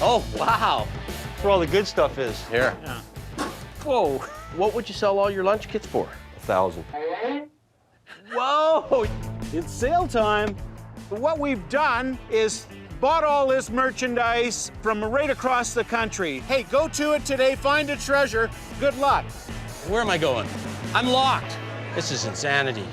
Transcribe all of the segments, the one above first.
Oh, wow. That's where all the good stuff is. Here. Yeah. Whoa. What would you sell all your lunch kits for? 1,000. Whoa! It's sale time. What we've done is bought all this merchandise from right across the country. Hey, go to it today, find a treasure. Good luck. Where am I going? I'm locked. This is insanity.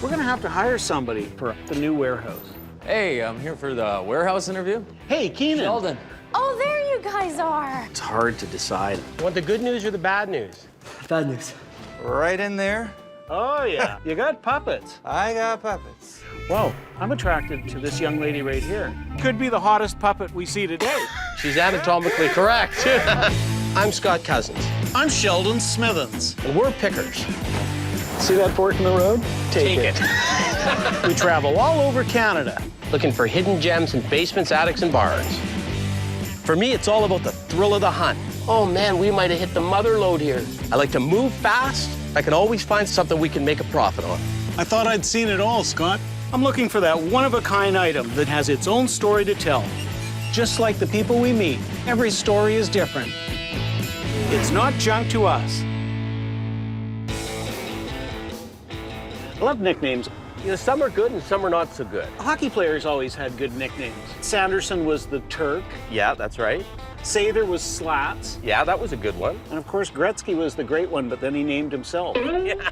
We're gonna have to hire somebody for the new warehouse. Hey, I'm here for the warehouse interview. Hey, Keenan. Sheldon. Oh, there you guys are. It's hard to decide. You want the good news or the bad news? Bad news. Right in there. Oh, yeah. You got puppets. I got puppets. Whoa, I'm attracted to this young lady right here. Could be the hottest puppet we see today. She's anatomically correct. I'm Scott Cozens, I'm Sheldon Smithens. and we're pickers. See that fork in the road? Take it. We travel all over Canada. Looking for hidden gems in basements, attics, and barns. For me, it's all about the thrill of the hunt. Oh man, we might have hit the mother lode here. I like to move fast. I can always find something we can make a profit on. I thought I'd seen it all, Scott. I'm looking for that one-of-a-kind item that has its own story to tell. Just like the people we meet, every story is different. It's not junk to us. I love nicknames. You know, some are good and some are not so good. Hockey players always had good nicknames. Sanderson was the Turk. Yeah, that's right. Sather was Slats. Yeah, that was a good one. And of course, Gretzky was the great one, but then he named himself. Yeah.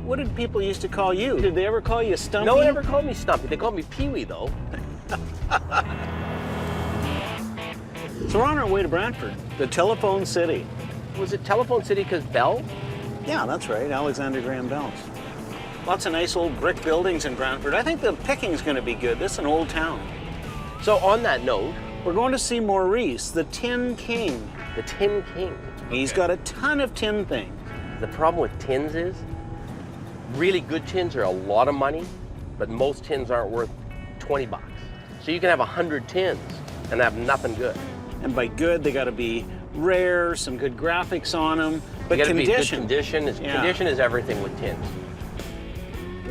What did people used to call you? Did they ever call you Stumpy? No one ever called me Stumpy. They called me Pee-wee, though. So we're on our way to Brantford, the Telephone City. Was it Telephone City because Bell? Yeah, that's right, Alexander Graham Bell's. Lots of nice old brick buildings in Brantford. I think the picking's gonna be good. This is an old town. So on that note, We're going to see Maurice, the Tin King. the Tin King. He's got a ton of tin things. The problem with tins is, really good tins are a lot of money, but most tins aren't worth 20 bucks. So you can have 100 tins and have nothing good. And by good, they gotta be rare, some good graphics on them, but You gotta be good condition. condition. Yeah. Condition is everything with tins.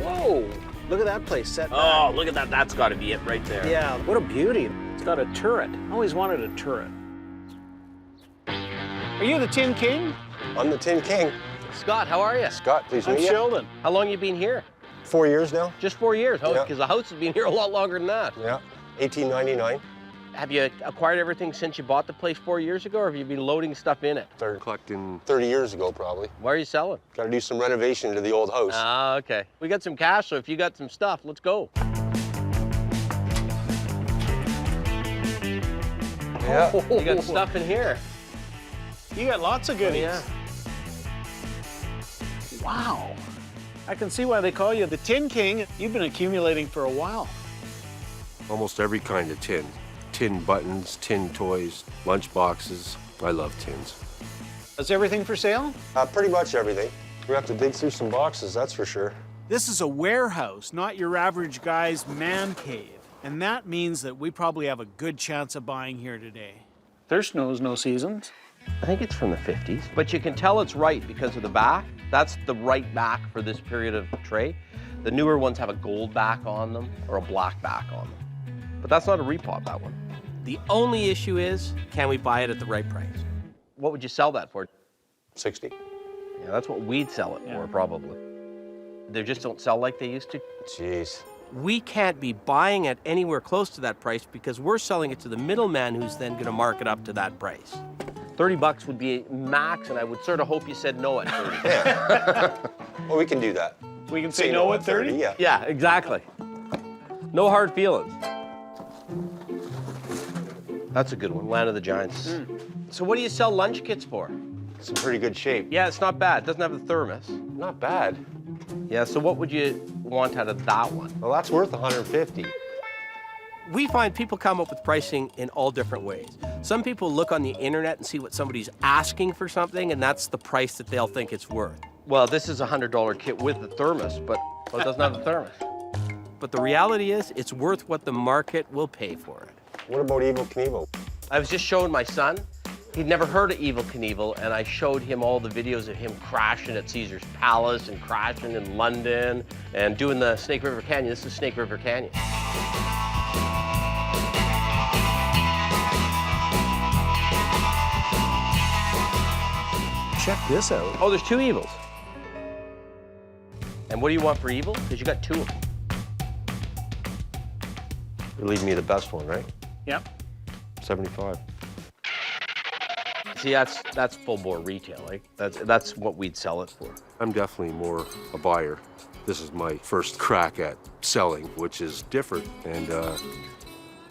Whoa, look at that place set back. Oh, look at that. That's got to be it right there. Yeah, what a beauty. It's got a turret. I always wanted a turret. Are you the Tin King? I'm the Tin King. Scott, how are you? Scott, please I'm meet you. Sheldon. How long you been here? 4 years now. Just 4 years. Oh, Yeah. because the house has been here a lot longer than that. Yeah. 1899. Have you acquired everything since you bought the place 4 years ago, or have you been loading stuff in it? Started collecting 30 years ago, probably. Why are you selling? Got to do some renovation to the old house. Ah, okay. We got some cash, so if you got some stuff, let's go. Yeah. You got stuff in here. You got lots of goodies. Yeah. Wow. I can see why they call you the Tin King. You've been accumulating for a while. Almost every kind of tin. Tin buttons, tin toys, lunch boxes. I love tins. Is everything for sale? Pretty much everything. We have to dig through some boxes, that's for sure. This is a warehouse, not your average guy's man cave. And that means that we probably have a good chance of buying here today. Thirst knows no seasons. I think it's from the 50s. But you can tell it's right because of the back. That's the right back for this period of tray. The newer ones have a gold back on them or a black back on them. But that's not a repop, that one. The only issue is, can we buy it at the right price? What would you sell that for? 60. Yeah, that's what we'd sell it for, probably. They just don't sell like they used to. Jeez. We can't be buying it anywhere close to that price because we're selling it to the middleman who's then going to mark it up to that price. 30 bucks would be max, and I would sort of hope you said no at 30. Yeah. Well, we can do that. We can say no at 30? Yeah. Yeah, exactly. No hard feelings. That's a good one, Land of the Giants. So what do you sell lunch kits for? It's in pretty good shape. Yeah, it's not bad. It doesn't have a thermos. Not bad. Yeah, so what would you want out of that one? Well, that's worth 150. We find people come up with pricing in all different ways. Some people look on the internet and see what somebody's asking for something, and that's the price that they'll think it's worth. Well, this is a $100 kit with the thermos, but it doesn't have the thermos. But the reality is, it's worth what the market will pay for it. What about Evel Knievel? I was just showing my son. He'd never heard of Evel Knievel, and I showed him all the videos of him crashing at Caesar's Palace and crashing in London and doing the Snake River Canyon. This is Snake River Canyon. Check this out. Oh, there's 2 Evils. And what do you want for Evel? Because you got 2 of them. You're leaving me the best one, right? Yep. 75. See, that's full bore retail. Like that's what we'd sell it for. I'm definitely more a buyer. This is my first crack at selling, which is different and a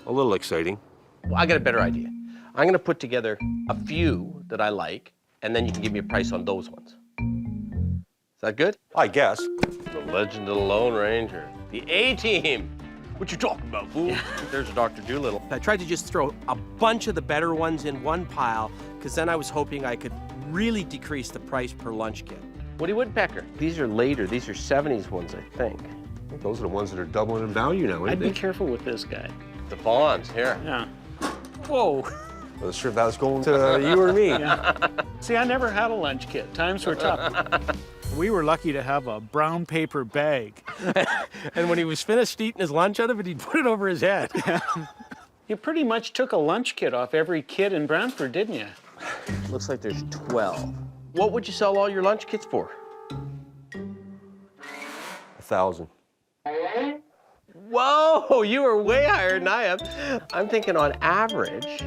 little exciting. Well, I got a better idea. I'm gonna put together a few that I like, and then you can give me a price on those ones. Is that good? I guess. The Legend of the Lone Ranger. The A-Team. What you talking about, fool? There's Dr. Doolittle. I tried to just throw a bunch of the better ones in one pile, because then I was hoping I could really decrease the price per lunch kit. Woody Woodpecker. These are later. These are 70s ones, I think. I think those are the ones that are doubling in value now, I'd ain't be they? careful with this guy. The Bonds, here. Yeah. Whoa. Well, sure if that was going to you or me. See, I never had a lunch kit. Times were tough. We were lucky to have a brown paper bag. And when he was finished eating his lunch out of it, he'd put it over his head. You pretty much took a lunch kit off every kid in Brantford, didn't you? Looks like there's 12. What would you sell all your lunch kits for? 1,000. Whoa, you were way higher than I am. I'm thinking on average,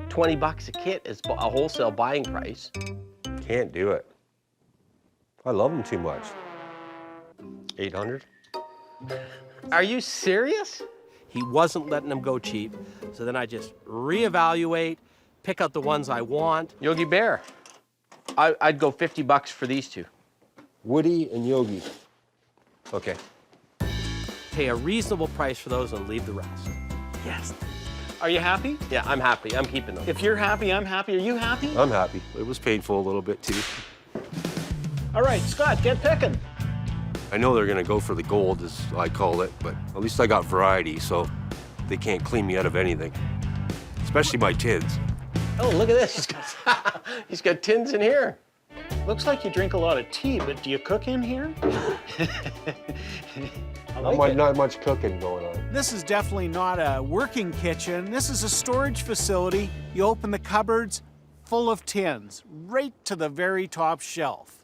20 bucks a kit is a wholesale buying price. Can't do it. I love them too much. 800? Are you serious? He wasn't letting them go cheap, so then I just reevaluate, pick out the ones I want. Yogi Bear. I'd go 50 bucks for these 2. Woody and Yogi. Okay. Pay a reasonable price for those and leave the rest. Yes. Are you happy? Yeah, I'm happy. I'm keeping them. If you're happy, I'm happy. Are you happy? I'm happy. It was painful a little bit too. All right, Scott, get picking. I know they're gonna go for the gold, as I call it, but at least I got variety, so they can't clean me out of anything. Especially my tins. Oh, look at this. He's got tins in here. Looks like you drink a lot of tea, but do you cook in here? Not much cooking going on. This is definitely not a working kitchen. This is a storage facility. You open the cupboards, full of tins, right to the very top shelf.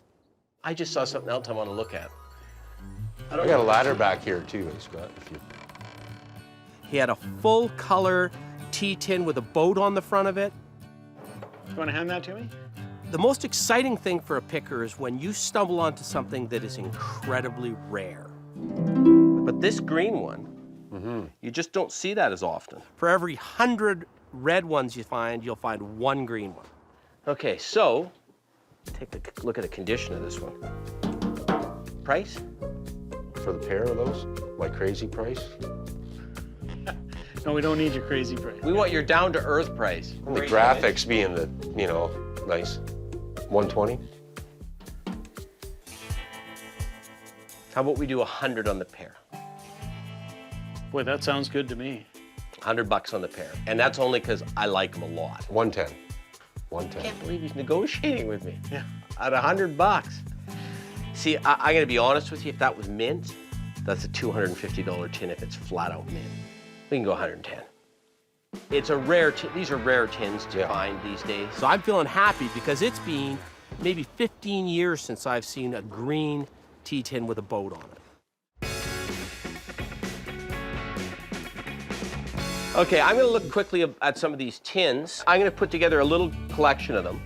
I just saw something else I want to look at. I got a ladder back here too, Scott. He had a full color tea tin with a boat on the front of it. You want to hand that to me? The most exciting thing for a picker is when you stumble onto something that is incredibly rare. But this green one, you just don't see that as often. For every 100 red ones you find, you'll find 1 green one. Okay, so take a look at the condition of this one. Price? For the pair of those, my crazy price. No, we don't need your crazy price. We want your down-to-earth price. The graphics being the, nice. 120. How about we do 100 on the pair? Boy, that sounds good to me. 100 bucks on the pair. And that's only because I like them a lot. 110. I 110. can't believe he's negotiating with me. Yeah. At 100 bucks. See, I'm gonna be honest with you, if that was mint, that's a $250 tin if it's flat out mint. We can go 110. It's a rare tin, these are rare tins to find these days. So I'm feeling happy because it's been maybe 15 years since I've seen a green tea tin with a boat on it. Okay, I'm gonna look quickly at some of these tins. I'm gonna put together a little collection of them.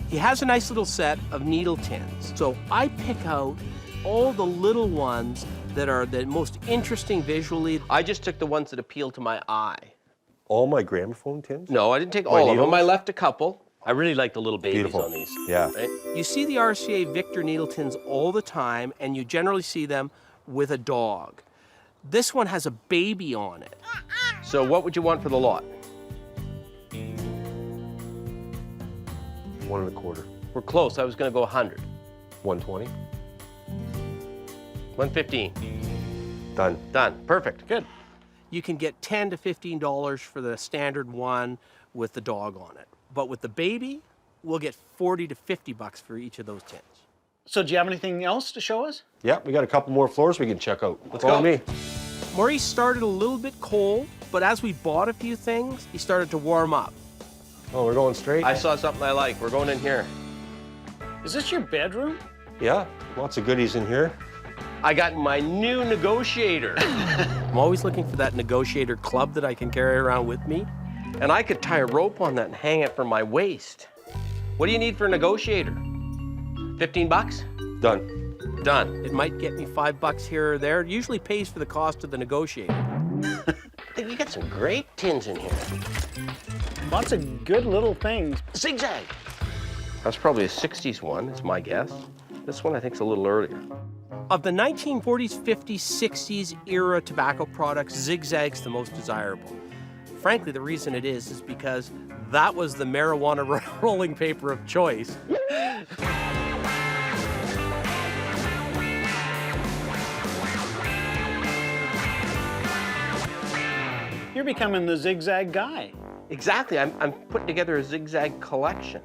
He has a nice little set of needle tins. So I pick out all the little ones that are the most interesting visually. I just took the ones that appeal to my eye. All my gramophone tins? No, I didn't take all of them. needles? I left a couple. I really like the little babies Beautiful. on these. Yeah. Right? You see the RCA Victor needle tins all the time, and you generally see them with a dog. This one has a baby on it. So what would you want for the lot? 1 1/4. We're close. I was gonna go 100. 120. 115. Done. Done. Perfect. You can get $10 to $15 for the standard one with the dog on it. But with the baby, we'll get 40 to 50 bucks for each of those tins. So do you have anything else to show us? Yeah, we got a couple more floors we can check out. Let's Follow go. me. Maurice started a little bit cold, but as we bought a few things, he started to warm up. Oh, we're going straight? I saw something I like. We're going in here. Is this your bedroom? Yeah, lots of goodies in here. I got my new negotiator. I'm always looking for that negotiator club that I can carry around with me. And I could tie a rope on that and hang it from my waist. What do you need for a negotiator? 15 bucks? Done. Done. It might get me $5 here or there. It usually pays for the cost of the negotiator. I think we got some great tins in here. Lots of good little things. Zigzag. That's probably a 60s one, is my guess. This one I think is a little earlier. Of the 1940s, 50s, 60s era tobacco products, Zigzag's the most desirable. Frankly, the reason it is because that was the marijuana rolling paper of choice. You're becoming the Zigzag guy. Exactly, I'm putting together a Zigzag collection.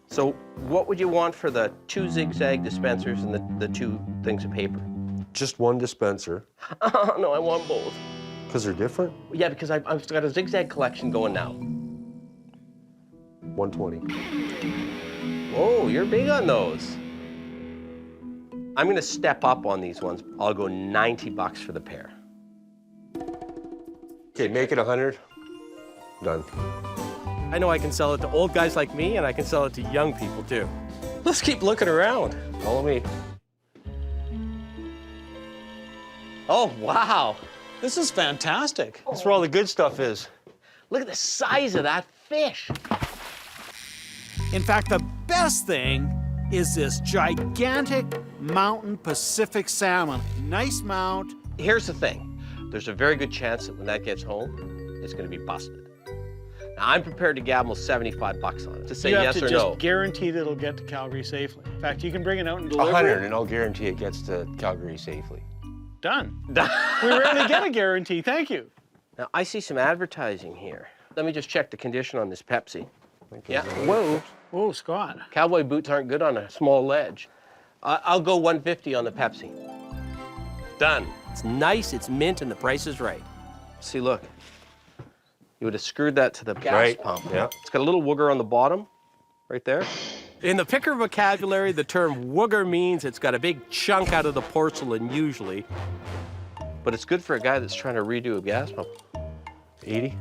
So what would you want for the 2 Zigzag dispensers and the 2 things of paper? Just one dispenser. No, I want both. Because they're different? Yeah, because I've got a Zigzag collection going now. 120. Oh, you're big on those. I'm gonna step up on these ones. I'll go 90 bucks for the pair. Okay, make it 100. Done. I know I can sell it to old guys like me, and I can sell it to young people too. Let's keep looking around. Follow me. Oh, wow. This is fantastic. That's where all the good stuff is. Look at the size of that fish. In fact, the best thing is this gigantic mountain Pacific salmon. Nice mount. Here's the thing. There's a very good chance that when that gets home, it's gonna be busted. Now, I'm prepared to gamble 75 bucks on it to say You have yes to or just no. guarantee that it'll get to Calgary safely. In fact, you can bring it out and deliver 100, it. and I'll guarantee it gets to Calgary safely. Done. We rarely get a guarantee. Thank you. Now, I see some advertising here. Let me just check the condition on this Pepsi. Yeah, Whoa. Whoa, Scott. cowboy boots aren't good on a small ledge. I'll go 150 on the Pepsi. Done. It's nice, it's mint, and the price is right. See, look. You would have screwed that to the gas Right, pump. yeah. It's got a little wooger on the bottom, right there. In the picker vocabulary, the term wooger means it's got a big chunk out of the porcelain, usually. But it's good for a guy that's trying to redo a gas pump. 80?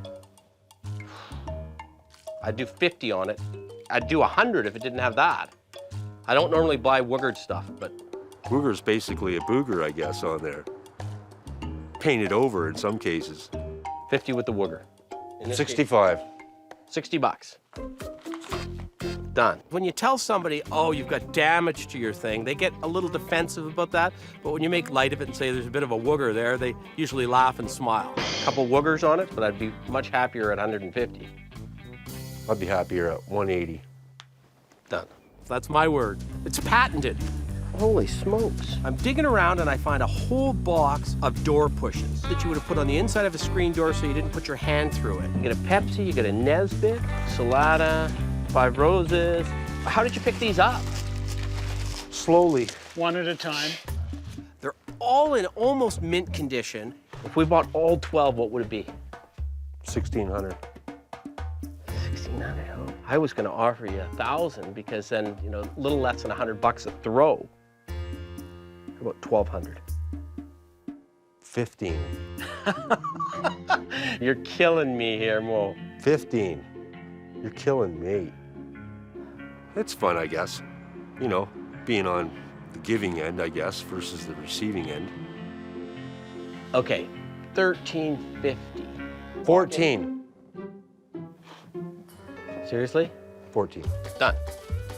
I'd do 50 on it. I'd do 100 if it didn't have that. I don't normally buy woogered stuff, but Booger's basically a booger, I guess, on there. Painted over in some cases. 50 with the wooger. In this case, 65. 60 bucks. Done. When you tell somebody, oh, you've got damage to your thing, they get a little defensive about that. But when you make light of it and say there's a bit of a wooger there, they usually laugh and smile. A couple woogers on it, but I'd be much happier at 150. I'd be happier at 180. Done. That's my word. It's patented. Holy smokes. I'm digging around and I find a whole box of door pushes that you would have put on the inside of a screen door so you didn't put your hand through it. You get a Pepsi, you get a Nesbitt, Salada, 5 Roses. How did you pick these up? Slowly. One at a time. They're all in almost mint condition. If we bought all 12, what would it be? 1,600. 1,600. Oh, I was going to offer you 1,000 because then, you know, a little less than 100 bucks a throw. How about 1,200? 15. You're killing me here, Mo. 15. You're killing me. It's fun, I guess. You know, being on the giving end, I guess, versus the receiving end. Okay, 1,350. 14. Seriously? 14. Done.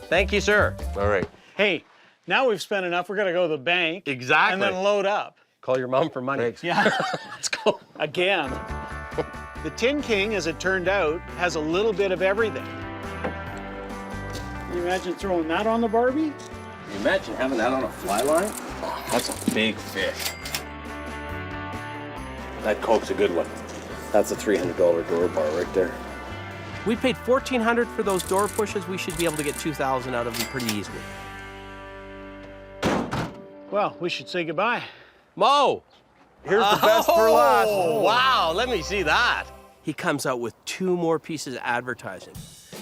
Thank you, sir. All right. Hey, now we've spent enough. We're going to go to the bank. Exactly. And then load up. Call your mom for money. Thanks. Yeah. Let's go. Again. The Tin King, as it turned out, has a little bit of everything. Can you imagine throwing that on the Barbie? Can you imagine having that on a fly line? Oh, that's a big fish. That Coke's a good one. That's a $300 door bar right there. We paid $1,400 for those door pushes. We should be able to get $2,000 out of them pretty easily. Well, we should say goodbye. Mo! Here's the best for last. Oh, wow, let me see that. He comes out with 2 more pieces of advertising.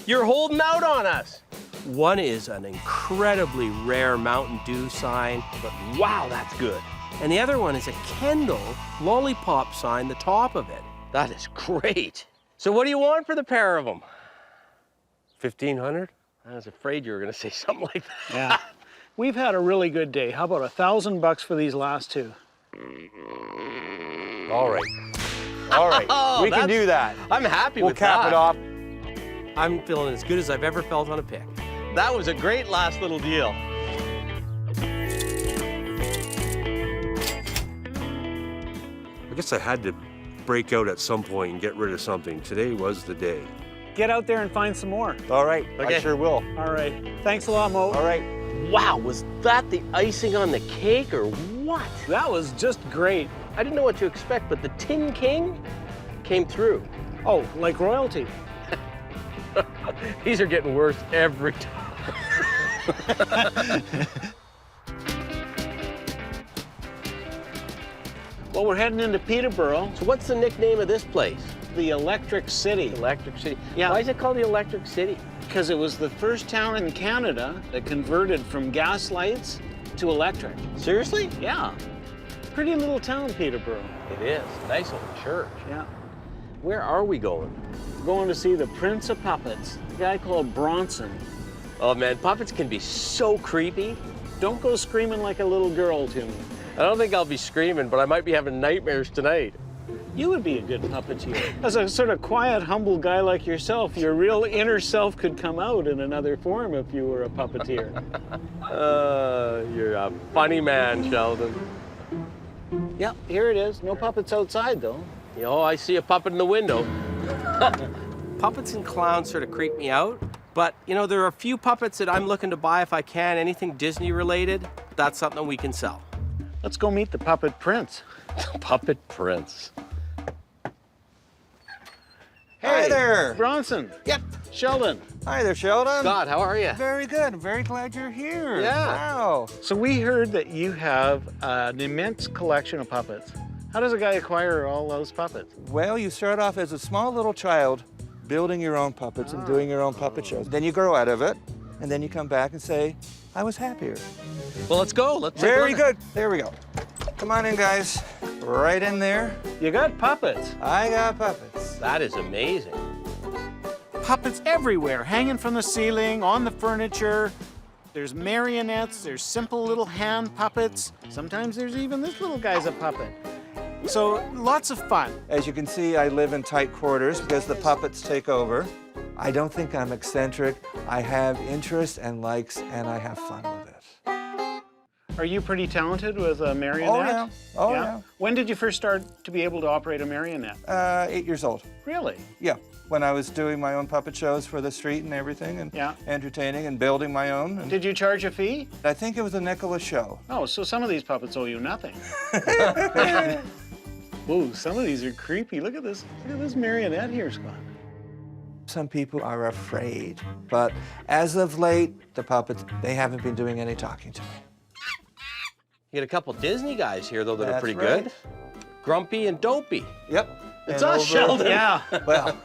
You're holding out on us. One is an incredibly rare Mountain Dew sign, but wow, that's good. And the other one is a Kendall lollipop sign, the top of it. That is great. So what do you want for the pair of them? 1,500? I was afraid you were gonna say something like that. Yeah. We've had a really good day. How about $1,000 for these last 2? All right. All right, Oh, we can that's- do that. I'm happy We'll with cap that. it off. I'm feeling as good as I've ever felt on a pick. That was a great last little deal. I guess I had to break out at some point and get rid of something. Today was the day. Get out there and find some more. All right, Okay. I sure will. All right. Thanks a lot, Mo. All right. Wow, was that the icing on the cake or what? That was just great. I didn't know what to expect, but the Tin King came through. Oh, like royalty. These are getting worse every time. Well, we're heading into Peterborough, So what's the nickname of this place? the Electric City, Electric City. Yeah. Why is it called the Electric City? because it was the first town in Canada that converted from gas lights to electric. Seriously? Yeah. Pretty little town, Peterborough. It is. Nice old church. Yeah. Where are we going? We're going to see the Prince of Puppets, a guy called Bronson. Oh man, puppets can be so creepy. Don't go screaming like a little girl to me. I don't think I'll be screaming, but I might be having nightmares tonight. You would be a good puppeteer. As a sort of quiet, humble guy like yourself, your real inner self could come out in another form if you were a puppeteer. You're a funny man, Sheldon. Yeah, here it is. No puppets outside, though. You know, I see a puppet in the window. Puppets and clowns sort of creep me out, but you know, there are a few puppets that I'm looking to buy if I can, anything Disney related, that's something we can sell. Let's go meet the puppet prince. Puppet Prince. Hi there. Bronson. Yep. Sheldon. Hi there, Sheldon. Scott, how are you? Very good. I'm very glad you're here. Yeah. Wow. So we heard that you have an immense collection of puppets. How does a guy acquire all those puppets? Well, you start off as a small little child building your own puppets and doing your own puppet shows. Then you grow out of it, and then you come back and say, I was happier. Well, let's go. Let's take a Very look. good. There we go. Come on in, guys. Right in there. You got puppets. I got puppets. That is amazing. Puppets everywhere, hanging from the ceiling, on the furniture. There's marionettes, there's simple little hand puppets. Sometimes there's even this little guy's a puppet. So lots of fun. As you can see, I live in tight quarters because the puppets take over. I don't think I'm eccentric. I have interest and likes, and I have fun with it. Are you pretty talented with a marionette? Oh, yeah. Oh, yeah. When did you first start to be able to operate a marionette? 8 years old. Really? Yeah. When I was doing my own puppet shows for the street and everything, and Yeah. entertaining and building my own. And Did you charge a fee? I think it was a nickel a show. Oh, so some of these puppets owe you nothing. Whoa, some of these are creepy. Look at this. Look at this marionette here, Scott. Some people are afraid, but as of late, the puppets, they haven't been doing any talking to me. You get a couple Disney guys here, though, that are That's pretty right. good. Grumpy and Dopey. Yep. It's And us, over- Sheldon. Yeah. Well,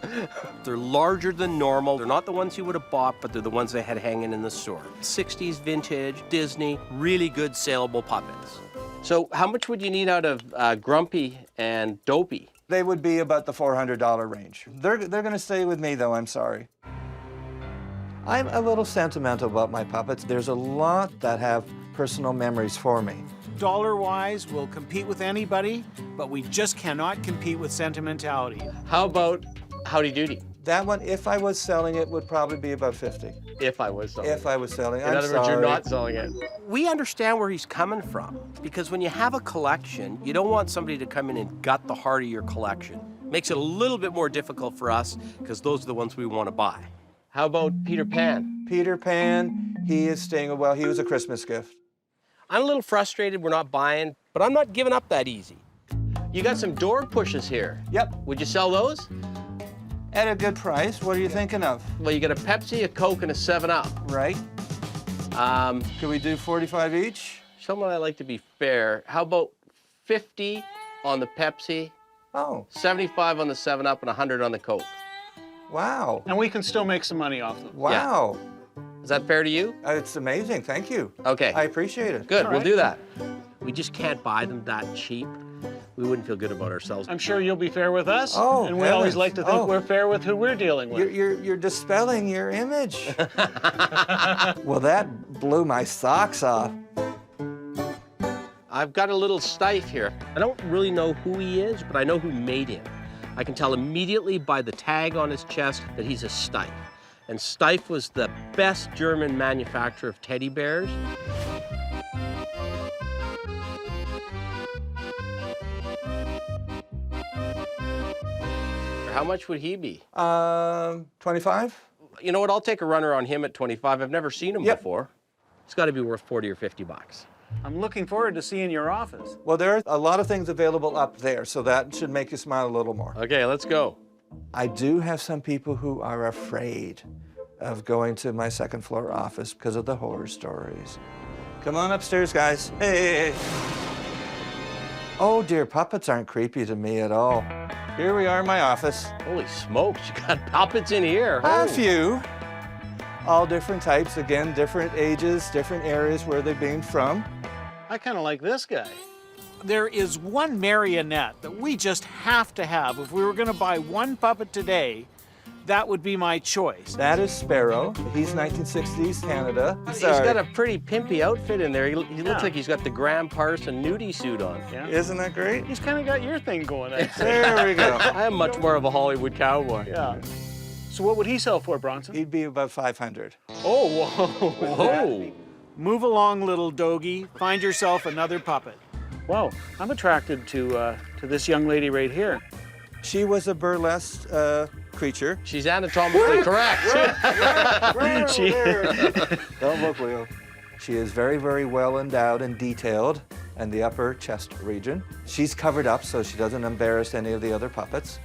They're larger than normal. They're not the ones you would have bought, but they're the ones they had hanging in the store. 60s vintage, Disney, really good saleable puppets. So how much would you need out of Grumpy and Dopey? they would be about the $400 range. They're going to stay with me, though, I'm sorry. I'm a little sentimental about my puppets. There's a lot that have personal memories for me. Dollar-wise, we'll compete with anybody, but we just cannot compete with sentimentality. How about Howdy Doody? That one, if I was selling it, would probably be about 50. If I was selling If I was selling, In I'm other words, you're sorry. not selling it. We understand where he's coming from, because when you have a collection, you don't want somebody to come in and gut the heart of your collection. Makes it a little bit more difficult for us, because those are the ones we want to buy. How about Peter Pan? Peter Pan, he is staying, well, he was a Christmas gift. I'm a little frustrated we're not buying, but I'm not giving up that easy. You got some door pushes here. Yep. Would you sell those? At a good price. What are you thinking of? Well, you get a Pepsi, a Coke, and a 7-Up. Right. Can we do 45 each? Someone I like to be fair. How about 50 on the Pepsi, Oh, 75 on the 7-Up, and 100 on the Coke? wow. And we can still make some money off them. Wow. Is that fair to you? It's amazing. Thank you. Okay. I appreciate it. Good, All we'll right. do that. We just can't buy them that cheap. We wouldn't feel good about ourselves. I'm sure you'll be fair with us. Oh, and we always heavens. like to think Oh. we're fair with who we're dealing with. You're dispelling your image. Well, that blew my socks off. I've got a little Stife here. I don't really know who he is, but I know who made him. I can tell immediately by the tag on his chest that he's a Stife. And Stife was the best German manufacturer of teddy bears. How much would he be? 25? You know what? I'll take a runner on him at 25. I've never seen him Yep. before. It's got to be worth 40 or 50 bucks. I'm looking forward to seeing your office. Well, there are a lot of things available up there, so that should make you smile a little more. Okay, let's go. I do have some people who are afraid of going to my second floor office because of the horror stories. Come on upstairs, guys. Hey. Oh dear, puppets aren't creepy to me at all. Here we are in my office. Holy smokes, you got puppets in here. A Holy- few. All different types, again, different ages, different areas where they've been from. I kind of like this guy. There is one marionette that we just have to have. If we were going to buy one puppet today, that would be my choice. That is Sparrow. He's 1960s Canada. He's got a pretty pimpy outfit in there. He looks Yeah. like he's got the Graham Parson nudie suit on. Yeah. Isn't that great? He's kind of got your thing going, I'd say. There we go. I am much more of a Hollywood cowboy. Yeah. So what would he sell for, Bronson? He'd be about 500. Oh, whoa, whoa. Move along, little doggy. Find yourself another puppet. Wow, I'm attracted to this young lady right here. She was a burlesque creature. She's anatomically correct. She- Don't look, Leo. She is very, very well endowed and detailed in the upper chest region. She's covered up so she doesn't embarrass any of the other puppets.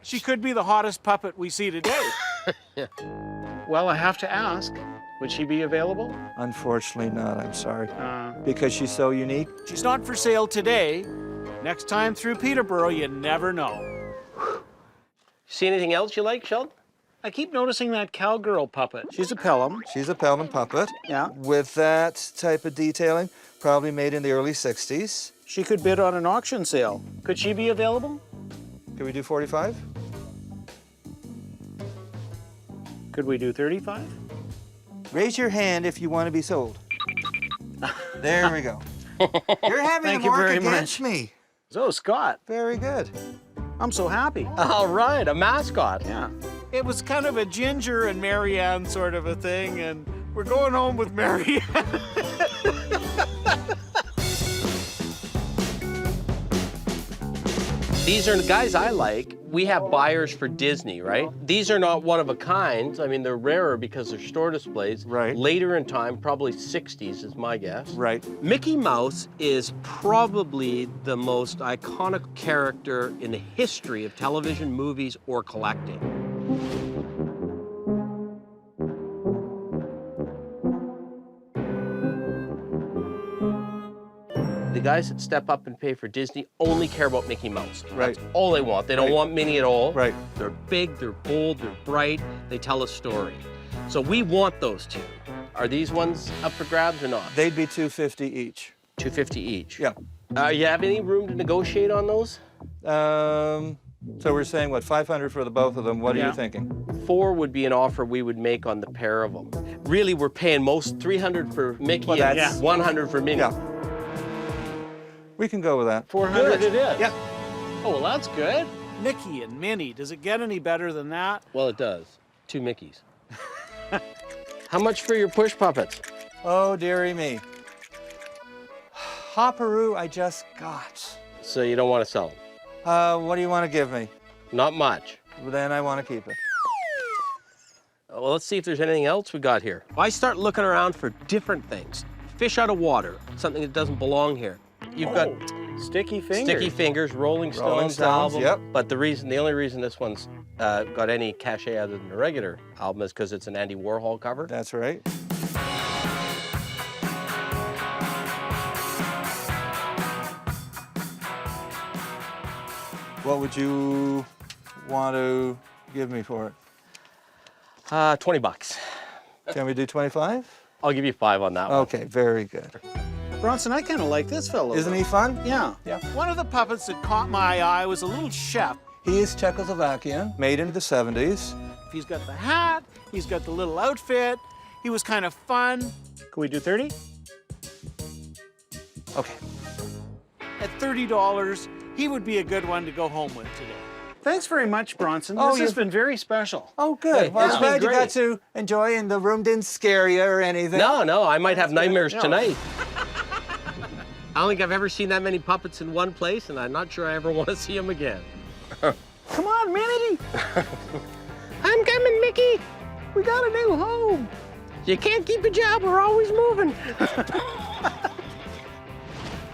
She could be the hottest puppet we see today. Well, I have to ask, would she be available? Unfortunately not, I'm sorry. Because she's so unique. She's not for sale today. Next time through Peterborough, you never know. See anything else you like, Sheldon? I keep noticing that cowgirl puppet. She's a Pelham. She's a Pelham puppet. Yeah. With that type of detailing, probably made in the early 60s. She could bid on an auction sale. Could she be available? Can we do 45? Could we do 35? Raise your hand if you want to be sold. There we go. You're having Thank to you work very against much. me. So, Scott, Very good. I'm so happy. All right, a mascot. Yeah. It was kind of a Ginger and Marianne sort of a thing, and we're going home with Marianne. These are the guys I like. We have buyers for Disney, right? These are not one of a kind. I mean, they're rarer because they're store displays. Right. Later in time, probably 60s is my guess. Right. Mickey Mouse is probably the most iconic character in the history of television, movies, or collecting. The guys that step up and pay for Disney only care about Mickey Mouse. Right. That's all they want. They don't Right. want Minnie at all. Right. They're big, they're bold, they're bright, they tell a story. So we want those two. Are these ones up for grabs or not? They'd be $250 each. $250 each. Yeah. You have any room to negotiate on those? So we're saying, what, 500 for the both of them? What are Yeah. you thinking? 4 would be an offer we would make on the pair of them. Really, we're paying most 300 for Mickey Well, and that's- 100 for Minnie. Yeah. We can go with that. 400 it is. Yeah. Oh, well, that's good. Mickey and Minnie, does it get any better than that? Well, it does. 2 Mickeys. How much for your push puppets? Oh, dearie me. Hopperoo I just got. So you don't want to sell them? What do you want to give me? Not much. Then I want to keep it. Well, let's see if there's anything else we got here. I start looking around for different things. Fish out of water, something that doesn't belong here. You've got Sticky Fingers. Sticky Fingers, Rolling Stones, album. Yep. But the only reason this one's got any cachet other than the regular album is because it's an Andy Warhol cover. That's right. What would you want to give me for it? 20 bucks. Can we do 25? I'll give you 5 on that one. Okay, very good. Bronson, I kind of like this fellow. Isn't he fun? Yeah. Yeah. One of the puppets that caught my eye was a little chef. He is Czechoslovakian, made in the 70s. He's got the hat, he's got the little outfit. He was kind of fun. Can we do 30? Okay. At $30, he would be a good one to go home with today. Thanks very much, Bronson. Oh, This has been very special. Oh, good. Well, it's I'm been glad you got great. to enjoy, and the room didn't scare you or anything. No, I might have nightmares No. tonight. I don't think I've ever seen that many puppets in one place, and I'm not sure I ever want to see them again. Come on, Minnie. I'm coming, Mickey. We got a new home. You can't keep a job. We're always moving.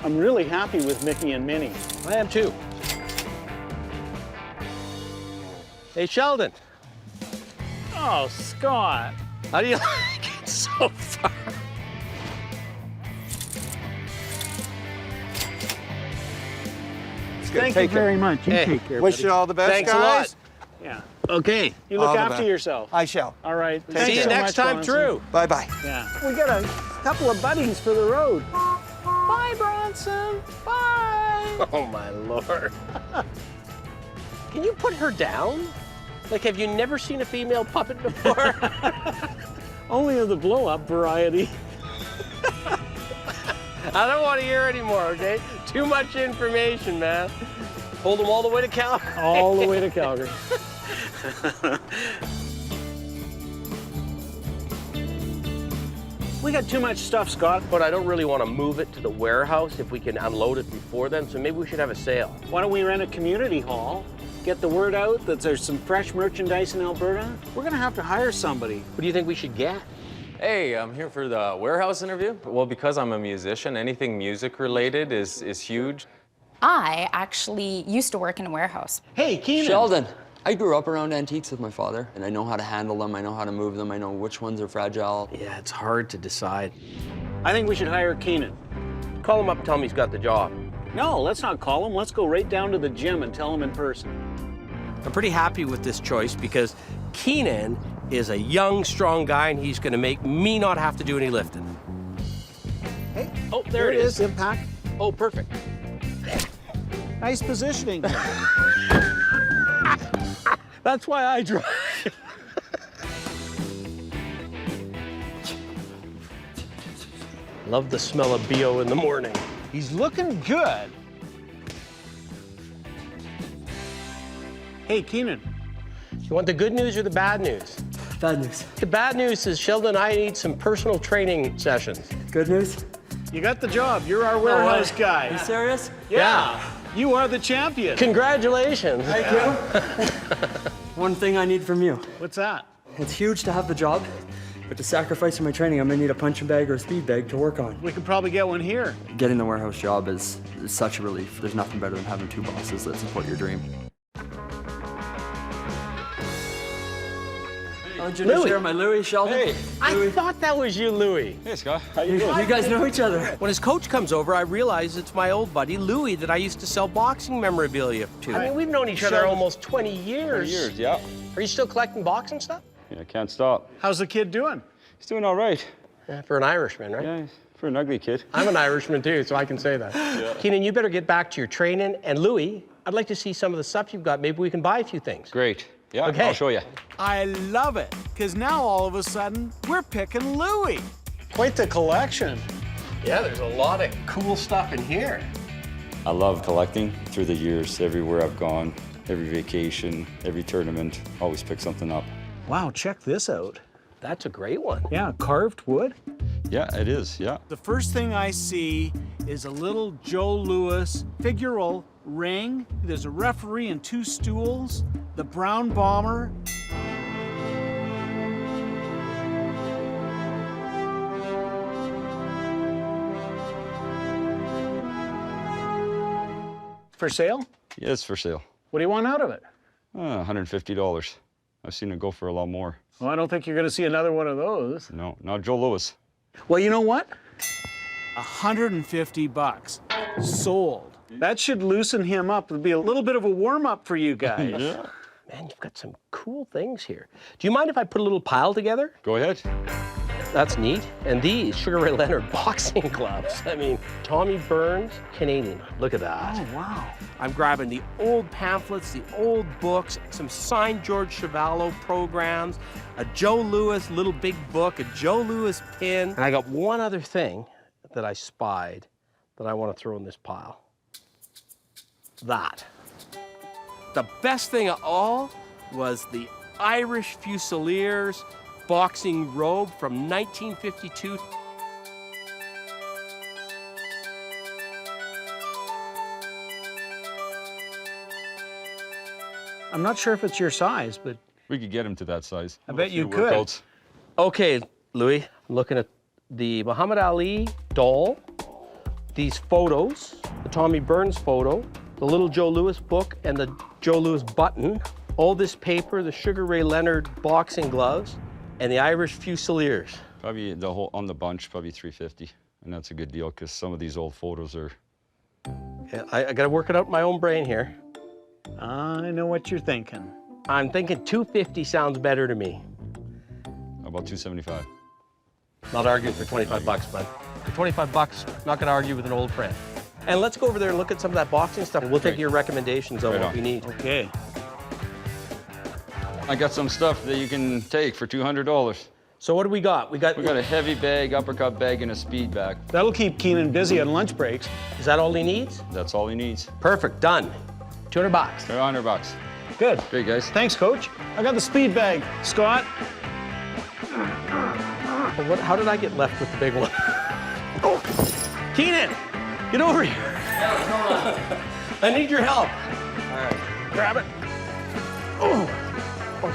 I'm really happy with Mickey and Minnie. I am too. Hey, Sheldon. Oh, Scott. How do you like it so far? Thank you very much. You Hey, take care, Wish buddy. you all the best, Thanks a guys. lot. Yeah. Okay. You look All the after best. yourself. I shall. All right. Take Thanks See you care. so next much, time Bronson. through. Bye-bye. Yeah. We got a couple of buddies for the road. Bye, Bronson. Bye. Oh, my Lord. Can you put her down? Like, have you never seen a female puppet before? Only of the blow-up variety. I don't want to hear anymore, okay? Too much information, man. Hold them all the way to Calgary. All the way to Calgary. We got too much stuff, Scott. But I don't really want to move it to the warehouse if we can unload it before then, so maybe we should have a sale. Why don't we rent a community hall, get the word out that there's some fresh merchandise in Alberta? We're gonna have to hire somebody. What do you think we should get? Hey, I'm here for the warehouse interview. Well, because I'm a musician, anything music related is huge. I actually used to work in a warehouse. Hey, Keenan. Sheldon, I grew up around antiques with my father, and I know how to handle them, I know how to move them, I know which ones are fragile. Yeah, it's hard to decide. I think we should hire Keenan. Call him up and tell him he's got the job. No, let's not call him. Let's go right down to the gym and tell him in person. I'm pretty happy with this choice because Keenan is a young, strong guy, and he's going to make me not have to do any lifting. Hey, Oh, there it is. Impact. Oh, perfect. Nice positioning. That's why I drive. Love the smell of BO in the morning. He's looking good. Hey, Keenan. You want the good news or the bad news? Bad news. The bad news is Sheldon and I need some personal training sessions. Good news? You got the job. You're our warehouse guy. Are you serious? Yeah. You are the champion. Congratulations. Thank you. One thing I need from you. What's that? It's huge to have the job, but to sacrifice for my training, I'm gonna need a punching bag or a speed bag to work on. We could probably get one here. Getting the warehouse job is such a relief. There's nothing better than having two bosses that support your dream. I'll introduce Louie. you to my Louie, Sheldon. Hey. I thought that was you, Louie. Hey, Scott. You guys know each other. When his coach comes over, I realize it's my old buddy Louie that I used to sell boxing memorabilia to. I mean, we've known each other Sheldon. almost 20 years. Yeah. Are you still collecting boxing stuff? Yeah, can't stop. How's the kid doing? He's doing all right. Yeah, for an Irishman, right? Yeah, for an ugly kid. I'm an Irishman too, so I can say that. Keenan, you better get back to your training. And Louie, I'd like to see some of the stuff you've got. Maybe we can buy a few things. Great. Yeah, Okay. I'll show you. I love it, because now all of a sudden, we're picking Louie. Quite the collection. Yeah, there's a lot of cool stuff in here. I love collecting through the years. Everywhere I've gone, every vacation, every tournament, always pick something up. Wow, check this out. That's a great one. Yeah, carved wood. Yeah, it is, yeah. The first thing I see is a little Joe Louis figural ring. There's a referee and two stools, the brown bomber. For sale? Yeah, it's for sale. What do you want out of it? $150. I've seen it go for a lot more. Well, I don't think you're going to see another one of those. No, not Joe Louis. Well, you know what? $150. Sold. That should loosen him up. It'll be a little bit of a warm-up for you guys. Yeah. Man, you've got some cool things here. Do you mind if I put a little pile together? Go ahead. That's neat. And these Sugar Ray Leonard boxing gloves. I mean, Tommy Burns, Canadian. Look at that. Oh, wow. I'm grabbing the old pamphlets, the old books, some signed George Chevallo programs, a Joe Louis little big book, a Joe Louis pin. And I got one other thing that I spied that I want to throw in this pile. That. The best thing of all was the Irish Fusiliers boxing robe from 1952. I'm not sure if it's your size, but We could get him to that size. I bet you A few could. workouts. Okay, Louis, I'm looking at the Muhammad Ali doll, these photos, the Tommy Burns photo, the little Joe Louis book, and the Joe Louis button, all this paper, the Sugar Ray Leonard boxing gloves, and the Irish Fusiliers. Probably the whole on the bunch, probably $350, and that's a good deal because some of these old photos are. Yeah, I got to work it out in my own brain here. I know what you're thinking. I'm thinking $250 sounds better to me. About $275. Not arguing for 25 bucks, bud. For 25 bucks, not gonna argue with an old friend. And let's go over there and look at some of that boxing stuff. We'll take your recommendations on Right what on. we need. Okay. I got some stuff that you can take for $200. So what do we got? We got a heavy bag, uppercut bag, and a speed bag. That'll keep Keenan busy on lunch breaks. Is that all he needs? That's all he needs. Perfect, done. 200 bucks. $100. Good. Great, guys. Thanks, Coach. I got the speed bag. Scott? How did I get left with the big one? Oh, Keenan, get over here. I need your help. All right, grab it. Oh,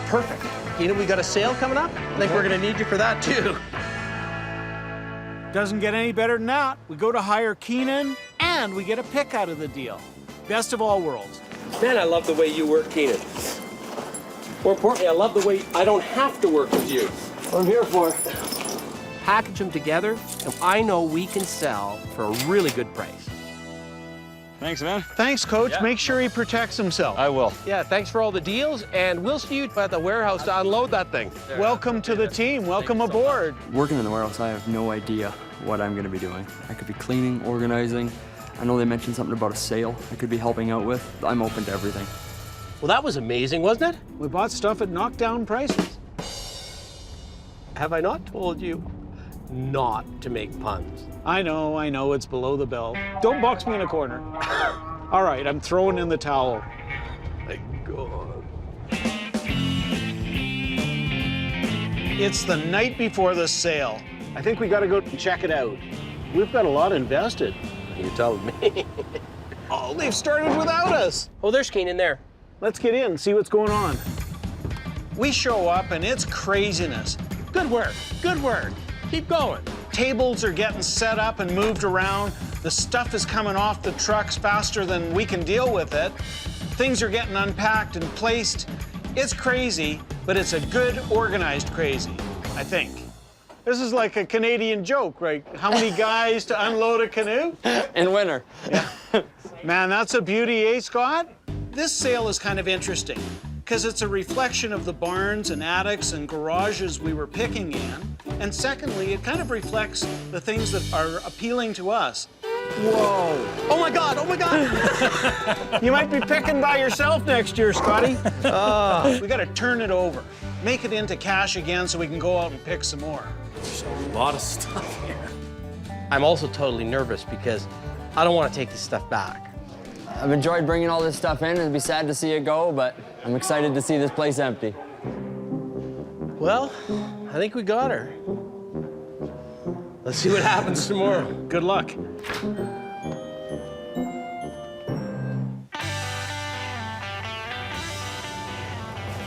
perfect. Keenan, we got a sale coming up. I think we're gonna need you for that too. Doesn't get any better than that. We go to hire Keenan, and we get a pick out of the deal. Best of all worlds. Man, I love the way you work, Keenan. More importantly, I love the way I don't have to work with you. What I'm here for. Package them together, and I know we can sell for a really good price. Thanks, man. Thanks, Coach. Yeah. Make sure he protects himself. I will. Yeah, thanks for all the deals, and we'll see you at the warehouse to unload that thing. Welcome to the team. Welcome aboard. Working in the warehouse, I have no idea what I'm gonna be doing. I could be cleaning, organizing. I know they mentioned something about a sale I could be helping out with. I'm open to everything. Well, that was amazing, wasn't it? We bought stuff at knockdown prices. Have I not told you not to make puns? I know, it's below the belt. Don't box me in a corner. All right, I'm throwing in the towel. My God. It's the night before the sale. I think we gotta go check it out. We've got a lot invested. You're telling me. Oh, they've started without us. Oh, there's Keenan there. Let's get in, see what's going on. We show up and it's craziness. Good work, good work. Keep going. Tables are getting set up and moved around. The stuff is coming off the trucks faster than we can deal with it. Things are getting unpacked and placed. It's crazy, but it's a good, organized crazy, I think. This is like a Canadian joke, right? How many guys to unload a canoe? In winter. Yeah. Man, that's a beauty, eh, Scott? This sale is kind of interesting because it's a reflection of the barns and attics and garages we were picking in. And secondly, it kind of reflects the things that are appealing to us. Whoa. Oh my God, oh my God. You might be picking by yourself next year, Scotty. We got to turn it over, make it into cash again so we can go out and pick some more. There's a lot of stuff here. I'm also totally nervous because I don't want to take this stuff back. I've enjoyed bringing all this stuff in. It'd be sad to see it go, but I'm excited to see this place empty. Well, I think we got her. Let's see what happens tomorrow. Good luck.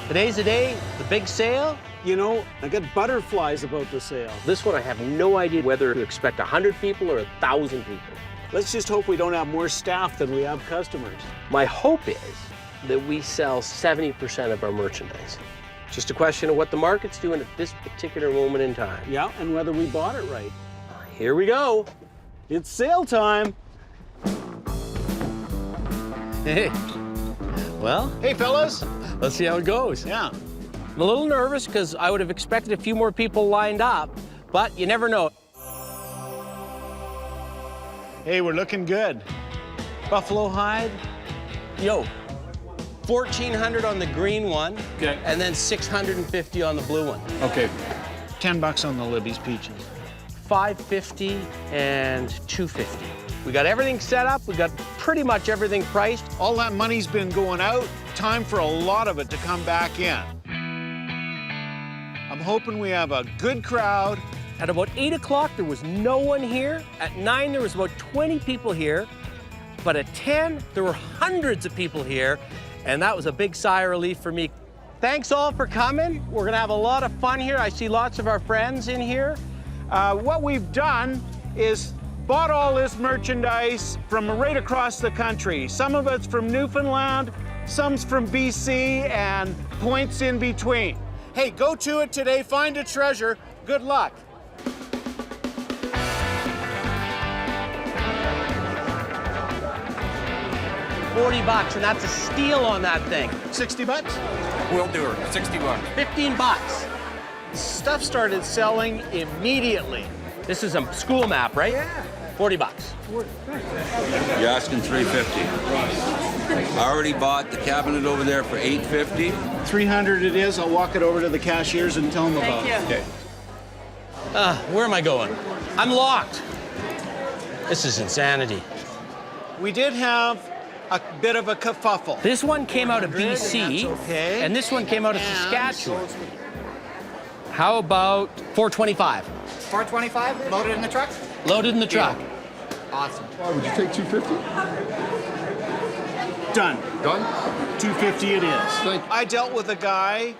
Today's the day, the big sale. You know, I got butterflies about the sale. This one, I have no idea whether to expect 100 people or 1,000 people. Let's just hope we don't have more staff than we have customers. My hope is that we sell 70% of our merchandise. Just a question of what the market's doing at this particular moment in time. Yeah, and whether we bought it right. Here we go. It's sale time. Hey. Well, Hey, fellas. let's see how it goes. Yeah. I'm a little nervous because I would have expected a few more people lined up, but you never know. Hey, we're looking good. Buffalo hide. Yo, 1,400 on the green one, Okay. and then 650 on the blue one. Okay. $10 on the Libby's peaches. 550 and 250. We got everything set up. We got pretty much everything priced. All that money's been going out. Time for a lot of it to come back in. I'm hoping we have a good crowd. At about 8 o'clock, there was no one here. At 9, there was about 20 people here. But at 10, there were hundreds of people here. And that was a big sigh of relief for me. Thanks all for coming. We're gonna have a lot of fun here. I see lots of our friends in here. What we've done is bought all this merchandise from right across the country. Some of it's from Newfoundland, some's from BC, and points in between. Hey, go to it today, find a treasure. Good luck. $40, and that's a steal on that thing. 60 bucks? Will do her. 60 bucks. 15 bucks. Stuff started selling immediately. This is a school map, right? Yeah. 40 bucks. You're asking $350. I already bought the cabinet over there for $850. 300 it is. I'll walk it over to the cashiers and tell them about it. Okay. Where am I going? I'm locked. This is insanity. We did have a bit of a kerfuffle. This one came out of BC, That's okay. and this one came out of And- Saskatchewan. How about 425? 425 loaded in the truck? Loaded in the truck. Awesome. Would you take 250? Done. Done? 250 it is. Thank you. I dealt with a guy,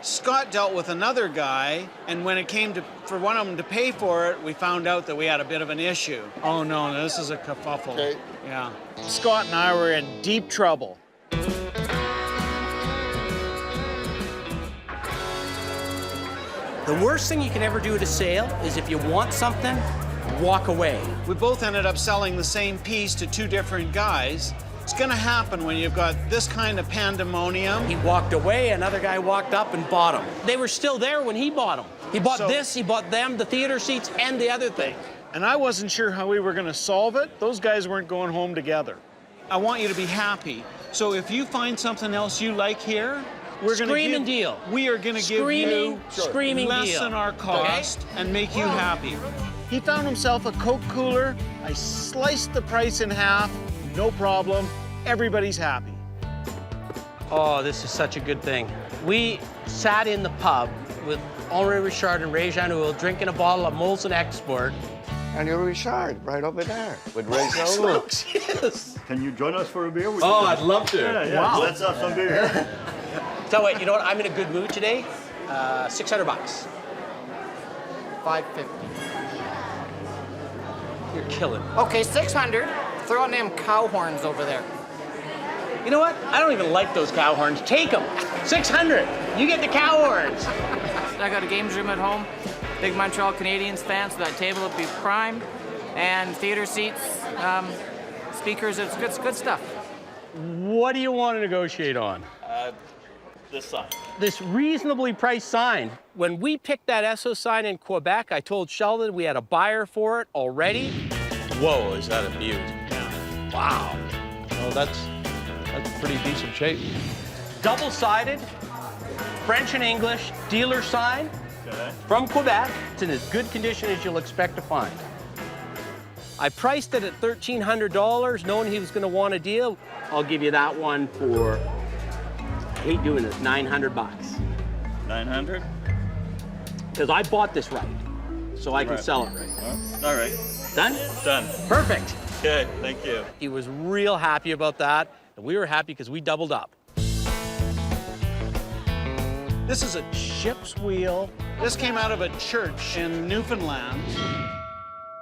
Scott dealt with another guy, and when it came to for one of them to pay for it, we found out that we had a bit of an issue. Oh no, this is a kerfuffle. Okay. Yeah. Scott and I were in deep trouble. The worst thing you can ever do at a sale is if you want something, walk away. We both ended up selling the same piece to two different guys. It's gonna happen when you've got this kind of pandemonium. He walked away, another guy walked up and bought them. They were still there when he bought them. He bought this, he bought them, the theater seats, and the other thing. And I wasn't sure how we were gonna solve it. Those guys weren't going home together. I want you to be happy. So if you find something else you like here, we're gonna Screaming deal. We are gonna give you Screaming less deal. than our cost and make you happy. He found himself a Coke cooler. I sliced the price in half, no problem. Everybody's happy. Oh, this is such a good thing. We sat in the pub with Henri Richard and Ray Jean Houle drinking a bottle of Molson Export. And you're Richard, right over there, with Ray Jean. Yes. Can you join us for a beer? Oh, I'd love to. Wow. Let's have some beer. So wait, you know what? I'm in a good mood today. 600 bucks. 550. You're killing me. Okay, 600. Throw on them cow horns over there. You know what? I don't even like those cow horns. Take them. 600. You get the cow horns. I got a games room at home. Big Montreal Canadiens fan, so that table will be prime. And theater seats, speakers, it's good stuff. What do you want to negotiate on? This sign. This reasonably priced sign. When we picked that Esso sign in Quebec, I told Sheldon we had a buyer for it already. Whoa, is that a beaut? Yeah. Wow. Oh, that's pretty decent shape. Double-sided, French and English, dealer sign from Quebec. It's in as good condition as you'll expect to find. I priced it at $1,300, knowing he was going to want a deal. I'll give you that one for, I hate doing this, 900 bucks. 900? Because I bought this right, so I can sell it right. All right. Done? Done. Perfect. Okay, thank you. He was real happy about that, and we were happy because we doubled up. This is a ship's wheel. This came out of a church in Newfoundland.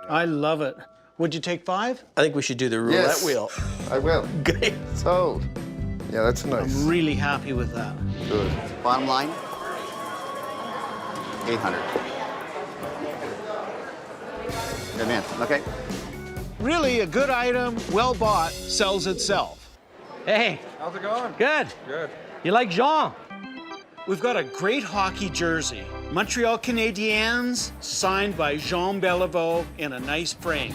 I love it. Would you take 5? I think we should do the roulette Yes. wheel. I will. Great. Sold. Yeah, that's nice. I'm really happy with that. Good. Bottom line, 800. Good man. Okay. Really, a good item, well bought, sells itself. Hey. How's it going? Good. Good. You like Jean? We've got a great hockey jersey. Montreal Canadiens, signed by Jean Beliveau in a nice frame.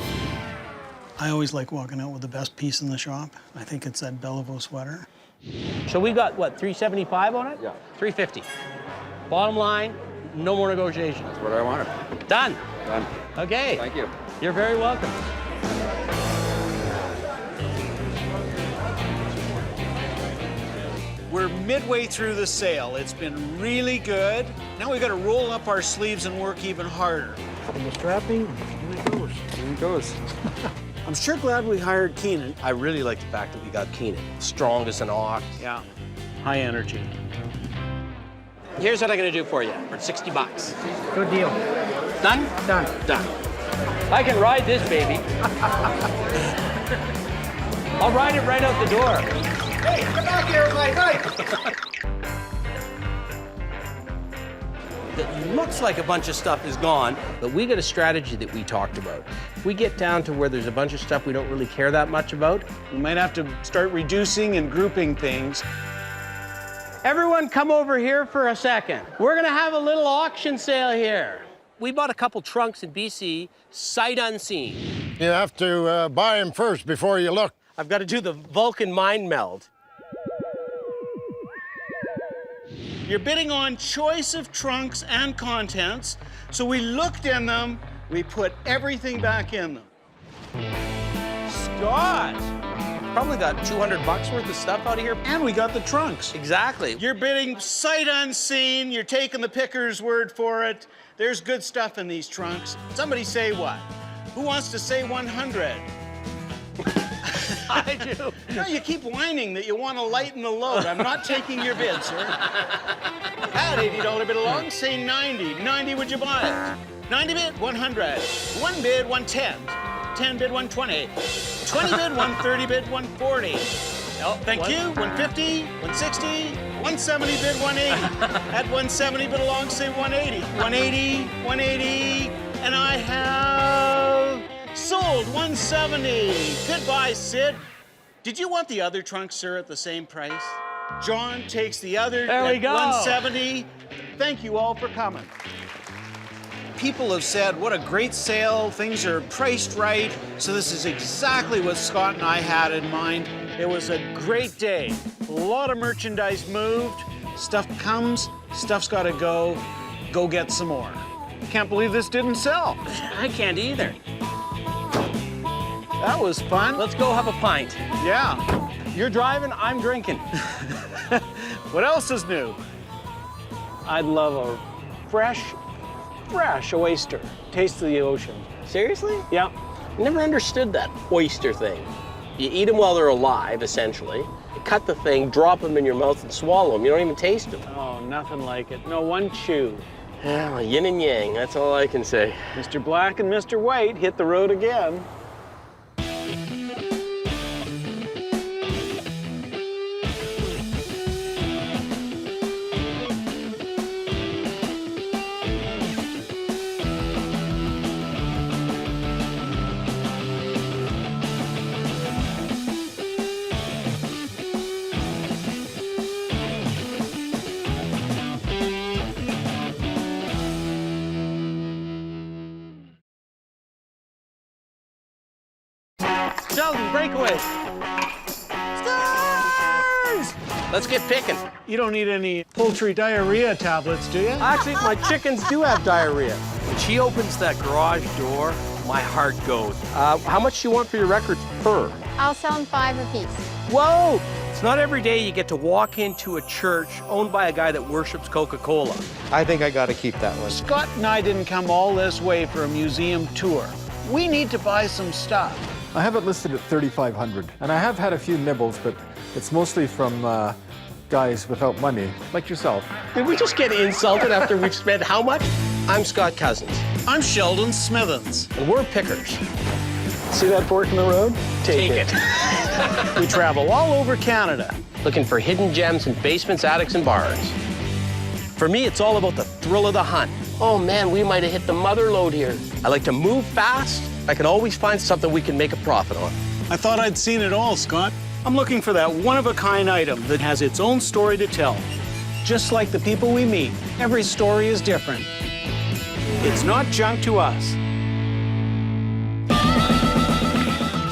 I always like walking out with the best piece in the shop. I think it's that Beliveau sweater. So we got, what, 375 on it? Yeah. 350. Bottom line, no more negotiations. That's what I wanted. Done. Done. Okay. Thank you. You're very welcome. We're midway through the sale. It's been really good. Now we've got to roll up our sleeves and work even harder. And the strapping, here it goes. Here it goes. I'm sure glad we hired Keenan. I really like the fact that we got Keenan. Strong as an ox. Yeah, high energy. Here's what I'm gonna do for you for 60 bucks. Good deal. Done? Done. Done. I can ride this baby. I'll ride it right out the door. Hey, come back here with my knife. That looks like a bunch of stuff is gone, but we got a strategy that we talked about. If we get down to where there's a bunch of stuff we don't really care that much about, We might have to start reducing and grouping things. Everyone come over here for a second. We're gonna have a little auction sale here. we bought a couple trunks in BC, sight unseen. You have to buy them first before you look. I've got to do the Vulcan mind meld. You're bidding on choice of trunks and contents, so we looked in them, we put everything back in them. Scott! Probably got 200 bucks worth of stuff out of here. And we got the trunks. Exactly. You're bidding sight unseen, you're taking the picker's word for it. There's good stuff in these trunks. Somebody say what? Who wants to say 100? I do. No, you keep whining that you want to lighten the load. I'm not taking your bid, sir. At $80 bid along, say 90. 90, would you buy it? 90 bid, 100. 1 bid, 110. 10 bid, 120. 20 bid, 130 bid, 140. Oh, thank you, 150, 160, 170 bid, 180. At 170 bid along, say 180. 180, 180, and I have sold 170. Goodbye, Sid. Did you want the other trunk, sir, at the same price? John takes the other there we at go. 170. Thank you all for coming. People have said, what a great sale, things are priced right. So this is exactly what Scott and I had in mind. It was a great day. A lot of merchandise moved, stuff comes, stuff's gotta go. Go get some more. Can't believe this didn't sell. I can't either. That was fun. Let's go have a pint. Yeah. You're driving, I'm drinking. What else is new? I'd love a fresh oyster. Taste of the ocean. Seriously? Yeah. Never understood that oyster thing. You eat them while they're alive, essentially. You cut the thing, drop them in your mouth, and swallow them. You don't even taste them. Oh, nothing like it. No, one chew. Well, yin and yang, that's all I can say. Mr. Black and Mr. White hit the road again. Sheldon, breakaway. Stars! Let's get picking. You don't need any poultry diarrhea tablets, do you? Actually, my chickens do have diarrhea. When she opens that garage door, my heart goes. How much do you want for your records per? I'll sell them 5 apiece. Whoa! It's not every day you get to walk into a church owned by a guy that worships Coca-Cola. I think I gotta keep that one. Scott and I didn't come all this way for a museum tour. We need to buy some stuff. I have it listed at $3,500, and I have had a few nibbles, but it's mostly from guys without money, like yourself. Did we just get insulted after we've spent how much? I'm Scott Cozens. I'm Sheldon Smithens. And we're pickers. See that fork in the road? Take it. We travel all over Canada. Looking for hidden gems in basements, attics, and barns. For me, it's all about the thrill of the hunt. Oh man, we might have hit the mother lode here. I like to move fast. I can always find something we can make a profit on. I thought I'd seen it all, Scott. I'm looking for that one-of-a-kind item that has its own story to tell. Just like the people we meet, every story is different. It's not junk to us.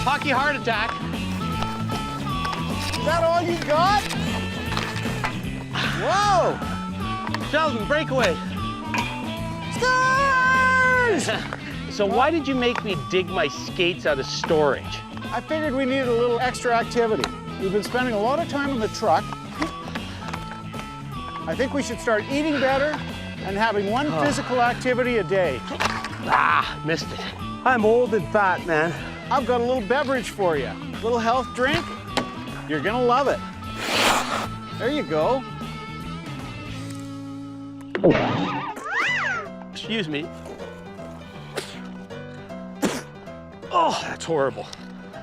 Hockey heart attack. Is that all you got? Whoa! Sheldon, breakaway. Scores! So why did you make me dig my skates out of storage? I figured we needed a little extra activity. We've been spending a lot of time in the truck. I think we should start eating better and having one physical activity a day. Ah, missed it. I'm old and fat, man. I've got a little beverage for you. A little health drink. You're gonna love it. There you go. Excuse me. Oh, that's horrible.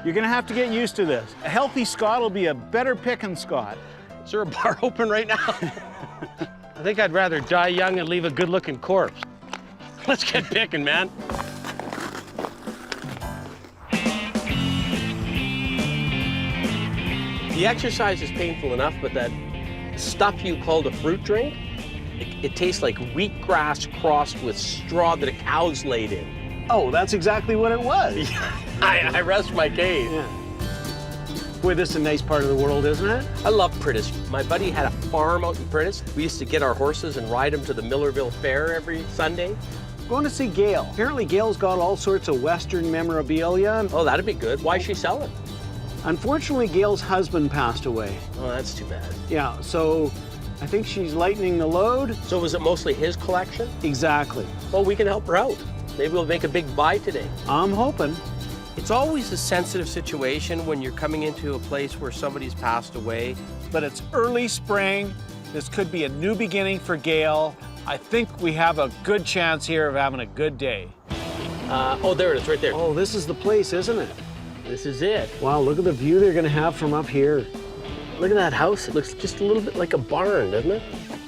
You're gonna have to get used to this. A healthy Scot will be a better pickin' Scot. Is there a bar open right now? I think I'd rather die young and leave a good-looking corpse. Let's get picking, man. The exercise is painful enough, but that stuff you called a fruit drink, it tastes like wheatgrass crossed with straw that a cow's laid in. Oh, that's exactly what it was. I rest my case. Yeah. Boy, this is a nice part of the world, isn't it? I love Pritis. My buddy had a farm out in Pritis. We used to get our horses and ride them to the Millerville Fair every Sunday. Going to see Gail. Apparently Gail's got all sorts of Western memorabilia. Oh, that'd be good. Why's she selling? Unfortunately, Gail's husband passed away. Oh, that's too bad. Yeah, so I think she's lightening the load. So was it mostly his collection? Exactly. Well, we can help her out. Maybe we'll make a big buy today. I'm hoping. It's always a sensitive situation when you're coming into a place where somebody's passed away. But it's early spring. This could be a new beginning for Gail. I think we have a good chance here of having a good day. Oh, there it is, right there. Oh, this is the place, isn't it? This is it. Wow, look at the view they're gonna have from up here. Look at that house. It looks just a little bit like a barn, doesn't it?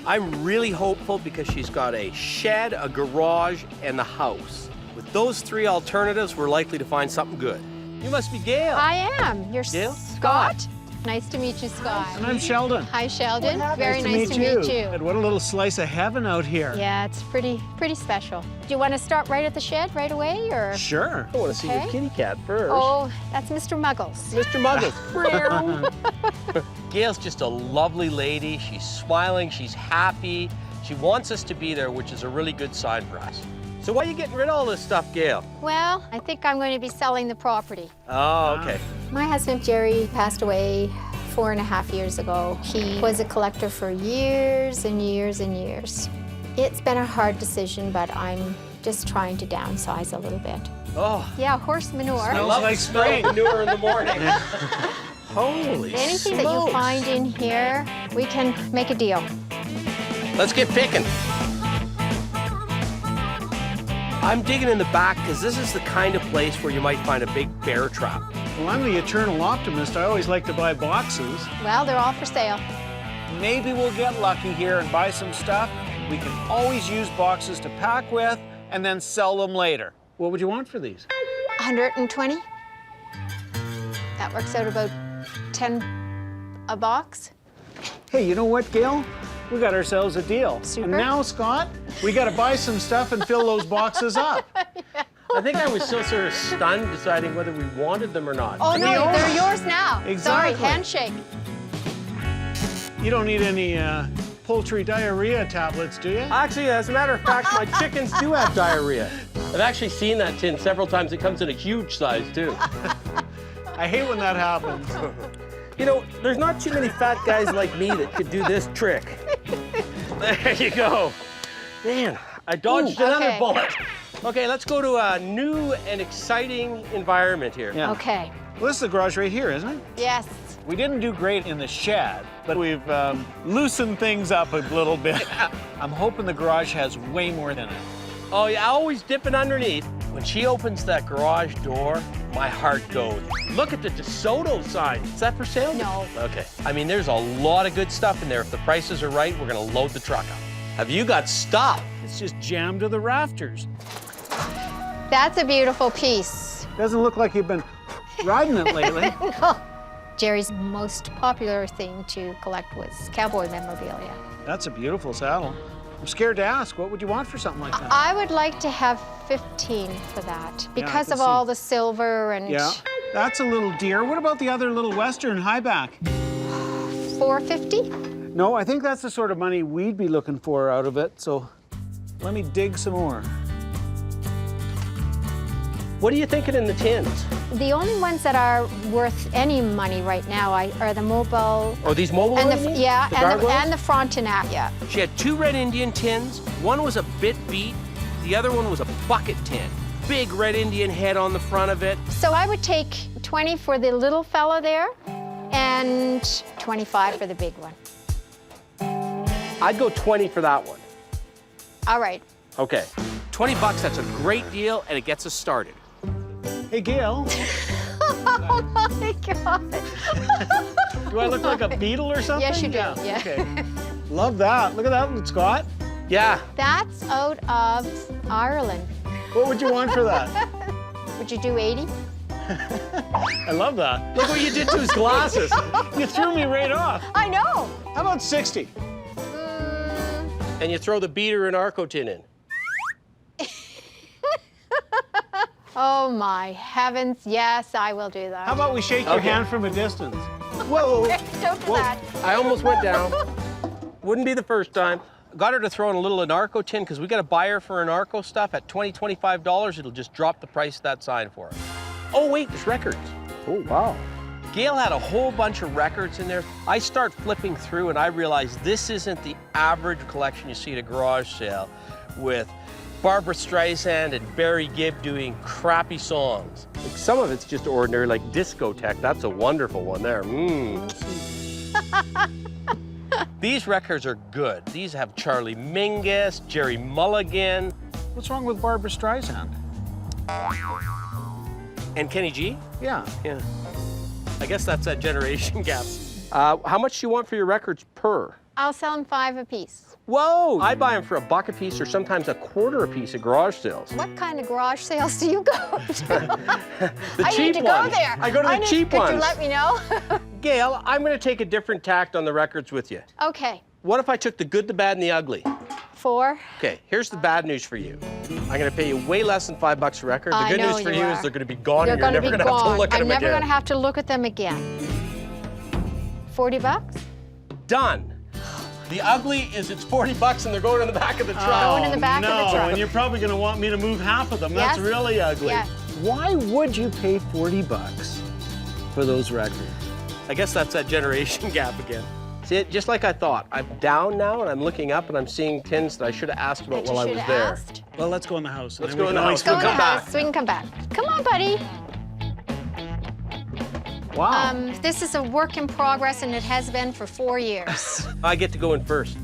I'm really hopeful because she's got a shed, a garage, and the house. With those three alternatives, we're likely to find something good. You must be Gail. I am. You're Gail? Scott. Nice to meet you, Scott. And I'm Sheldon. Hi, Sheldon. Very nice to meet you. And what a little slice of heaven out here. Yeah, it's pretty special. Do you want to start right at the shed right away, or? Sure. I want to see your kitty cat first. Oh, that's Mr. Muggles. Mr. Muggles. Gail's just a lovely lady. She's smiling. She's happy. She wants us to be there, which is a really good sign for us. So why are you getting rid of all this stuff, Gail? Well, I think I'm going to be selling the property. Oh, okay. My husband, Jerry, passed away 4.5 years ago. He was a collector for years and years and years. It's been a hard decision, but I'm just trying to downsize a little bit. Oh. Yeah, horse manure. I love like spring manure in the morning. Holy Anything smokes. that you find in here, we can make a deal. Let's get picking. I'm digging in the back because this is the kind of place where you might find a big bear trap. Well, I'm the eternal optimist. I always like to buy boxes. Well, they're all for sale. Maybe we'll get lucky here and buy some stuff. We can always use boxes to pack with and then sell them later. What would you want for these? 120. That works out about 10 a box. Hey, you know what, Gail? We got ourselves a deal. Super. And now, Scott, we got to buy some stuff and fill those boxes up. I think I was so sort of stunned deciding whether we wanted them or not. Oh, no, they're yours now. Exactly. Sorry, handshake. You don't need any poultry diarrhea tablets, do you? Actually, as a matter of fact, my chickens do have diarrhea. I've actually seen that tin several times. It comes in a huge size, too. I hate when that happens. You know, there's not too many fat guys like me that could do this trick. There you go. Man, I dodged another bullet. Okay, let's go to a new and exciting environment here. Yeah. Okay. Well, this is the garage right here, isn't it? Yes. We didn't do great in the shed, but we've loosened things up a little bit. I'm hoping the garage has way more than it. Oh, yeah, always dipping underneath. When she opens that garage door, my heart goes. Look at the DeSoto sign. Is that for sale? No. Okay. I mean, there's a lot of good stuff in there. If the prices are right, we're gonna load the truck up. Have you got stuff? It's just jammed to the rafters. That's a beautiful piece. Doesn't look like you've been riding it lately. No. Jerry's most popular thing to collect was cowboy memorabilia. That's a beautiful saddle. I'm scared to ask, what would you want for something like that? I would like to have 15 for that because of all the silver and... Yeah, that's a little dear. What about the other little Western highback? $450? No, I think that's the sort of money we'd be looking for out of it, so let me dig some more. What are you thinking in the tins? The only ones that are worth any money right now are the mobile... Oh, these mobile and ones? Yeah, The and gargoyles? the Frontenac, yeah. She had 2 Red Indian tins. One was a bit beat. The other one was a bucket tin. Big Red Indian head on the front of it. So I would take 20 for the little fella there and 25 for the big one. I'd go 20 for that one. All right. Okay. 20 bucks, that's a great deal, and it gets us started. Hey, Gail. Oh my God. Do I look like a beetle or something? Yes, you do, yeah. Okay. Love that. Look at that one, Scott. Yeah. That's out of Ireland. What would you want for that? Would you do 80? I love that. Look what you did to his glasses. You threw me right off. I know. How about 60? And you throw the beater and Arco tin in. Oh my heavens, yes, I will do that. How about we shake your hand from a distance? Whoa. Don't do that. I almost went down. Wouldn't be the first time. Got her to throw in a little Anarco tin because we got a buyer for Anarco stuff at $20, $25. It'll just drop the price of that sign for us. Oh wait, there's records. Oh, wow. Gail had a whole bunch of records in there. I start flipping through and I realize this isn't the average collection you see at a garage sale with Barbara Streisand and Barry Gibb doing crappy songs. Like some of it's just ordinary, like Discotheque. That's a wonderful one there. These records are good. These have Charlie Mingus, Jerry Mulligan. What's wrong with Barbara Streisand? And Kenny G? Yeah. Yeah. I guess that's that generation gap. How much do you want for your records per? I'll sell them 5 apiece. Whoa! I buy them for $1 a piece or sometimes $1/4 a piece at garage sales. What kind of garage sales do you go to? The I cheap need to ones. go there. I go to the cheap Could ones. you let me know? Gail, I'm going to take a different tact on the records with you. Okay. What if I took the good, the bad, and the ugly? 4. Okay, here's the bad news for you. I'm going to pay you way less than $5 a record. The I good know news for you you are. is they're going to be gone They're and you're never gonna going be to have to gone. look at I'm them never again. going to have to look at them again. 40 bucks? Done. The ugly is it's $40 and they're going in the back of the truck. Going in the back of the truck. And you're probably going to want me to move half of them. Yes. That's really ugly. Yes. Why would you pay 40 bucks for those records? I guess that's that generation gap again. See, just like I thought, I'm down now and I'm looking up and I'm seeing tins that I should have asked about That you while I was should there. have asked. Well, let's go in the house. Let's and go then in the we house. can We'll always come back. So we can come back. Come on, buddy. Wow. This is a work in progress and it has been for 4 years. I get to go in first.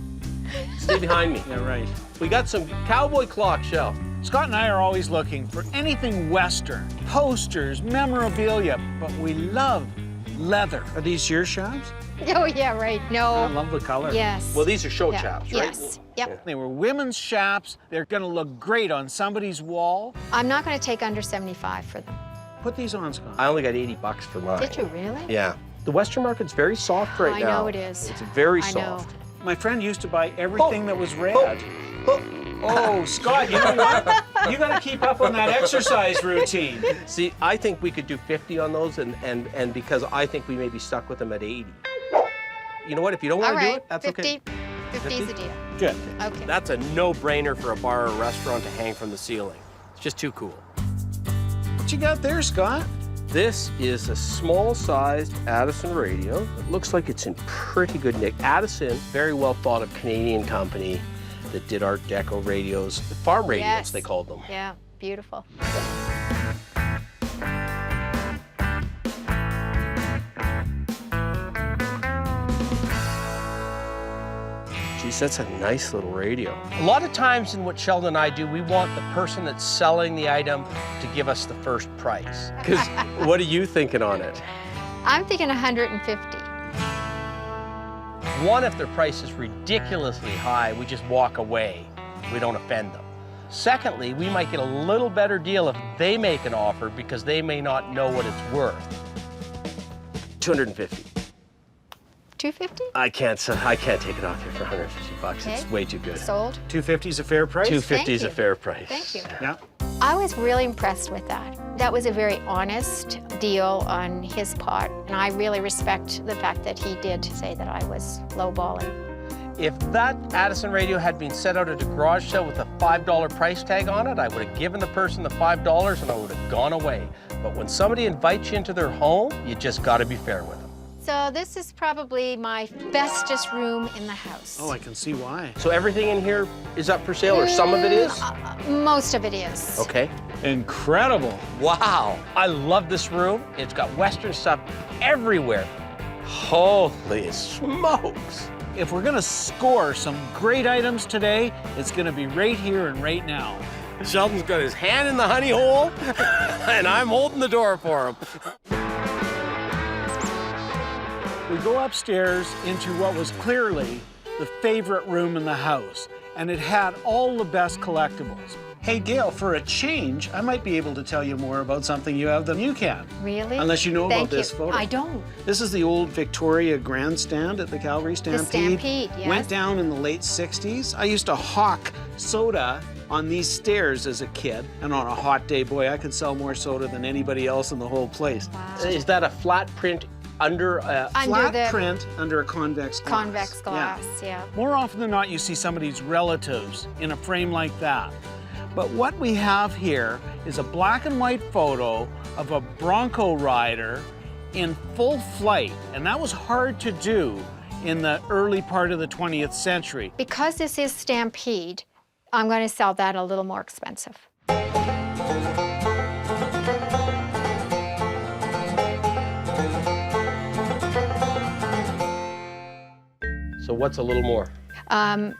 Stay behind me. Yeah, right. We got some cowboy clock, Shell. Scott and I are always looking for anything Western, posters, memorabilia, but we love leather. Are these your shops? Oh, yeah, right. No. I love the color. Yes. Well, these are show Yeah. chaps, right? Yes. Yep. They were women's shops. They're going to look great on somebody's wall. I'm not going to take under 75 for them. Put these on, Scott. I only got $80 for mine. Did you really? Yeah. The Western market's very soft right I now. know it is. It's very I know. soft. My friend used to buy everything that was red. Oh, Scott, you know what? You got to keep up on that exercise routine. See, I think we could do 50 on those, and because I think we may be stuck with them at 80. You know what? If you don't want All to do right. it, that's 50. okay. 50's a deal. Good. Okay. That's a no-brainer for a bar or a restaurant to hang from the ceiling. It's just too cool. What you got there, Scott? This is a small-sized Addison radio. It looks like it's in pretty good nick. Addison, very well thought of Canadian company that did Art Deco radios, farm radios, Yes. they called them. Yeah, beautiful. She's that's a nice little radio. A lot of times in what Sheldon and I do, we want the person that's selling the item to give us the first price. Because what are you thinking on it? I'm thinking 150. One, if their price is ridiculously high, we just walk away. We don't offend them. Secondly, we might get a little better deal if they make an offer because they may not know what it's worth. 250. 250? I can't take it off here for 150 bucks. Okay. It's way too good. Sold. 250 is a fair price? 250 is a you. fair price. Thank you. Yeah. I was really impressed with that. That was a very honest deal on his part, and I really respect the fact that he did say that I was lowballing. If that Addison radio had been set out at a garage sale with a $5 price tag on it, I would have given the person the $5 and I would have gone away. But when somebody invites you into their home, you just got to be fair with them. So this is probably my bestest room in the house. Oh, I can see why. So everything in here is up for sale, or some of it is? Most of it is. Okay. Incredible. Wow. I love this room. It's got Western stuff everywhere. Holy smokes. If we're gonna score some great items today, it's gonna be right here and right now. Sheldon's got his hand in the honey hole, and I'm holding the door for him. We go upstairs into what was clearly the favorite room in the house, and it had all the best collectibles. Hey, Gail, for a change, I might be able to tell you more about something you have than you can. Really? Unless you know Thank about this you. photo. I don't. This is the old Victoria grandstand at the Calgary Stampede. The Stampede, yes. Went down in the late 60s. I used to hawk soda on these stairs as a kid, and on a hot day, boy, I could sell more soda than anybody else in the whole place. Wow. Is that a flat print under a... Flat print under a convex glass. Convex glass, yeah. More often than not, you see somebody's relatives in a frame like that. But what we have here is a black and white photo of a Bronco rider in full flight, and that was hard to do in the early part of the 20th century. Because this is Stampede, I'm going to sell that a little more expensive. So what's a little more? I'll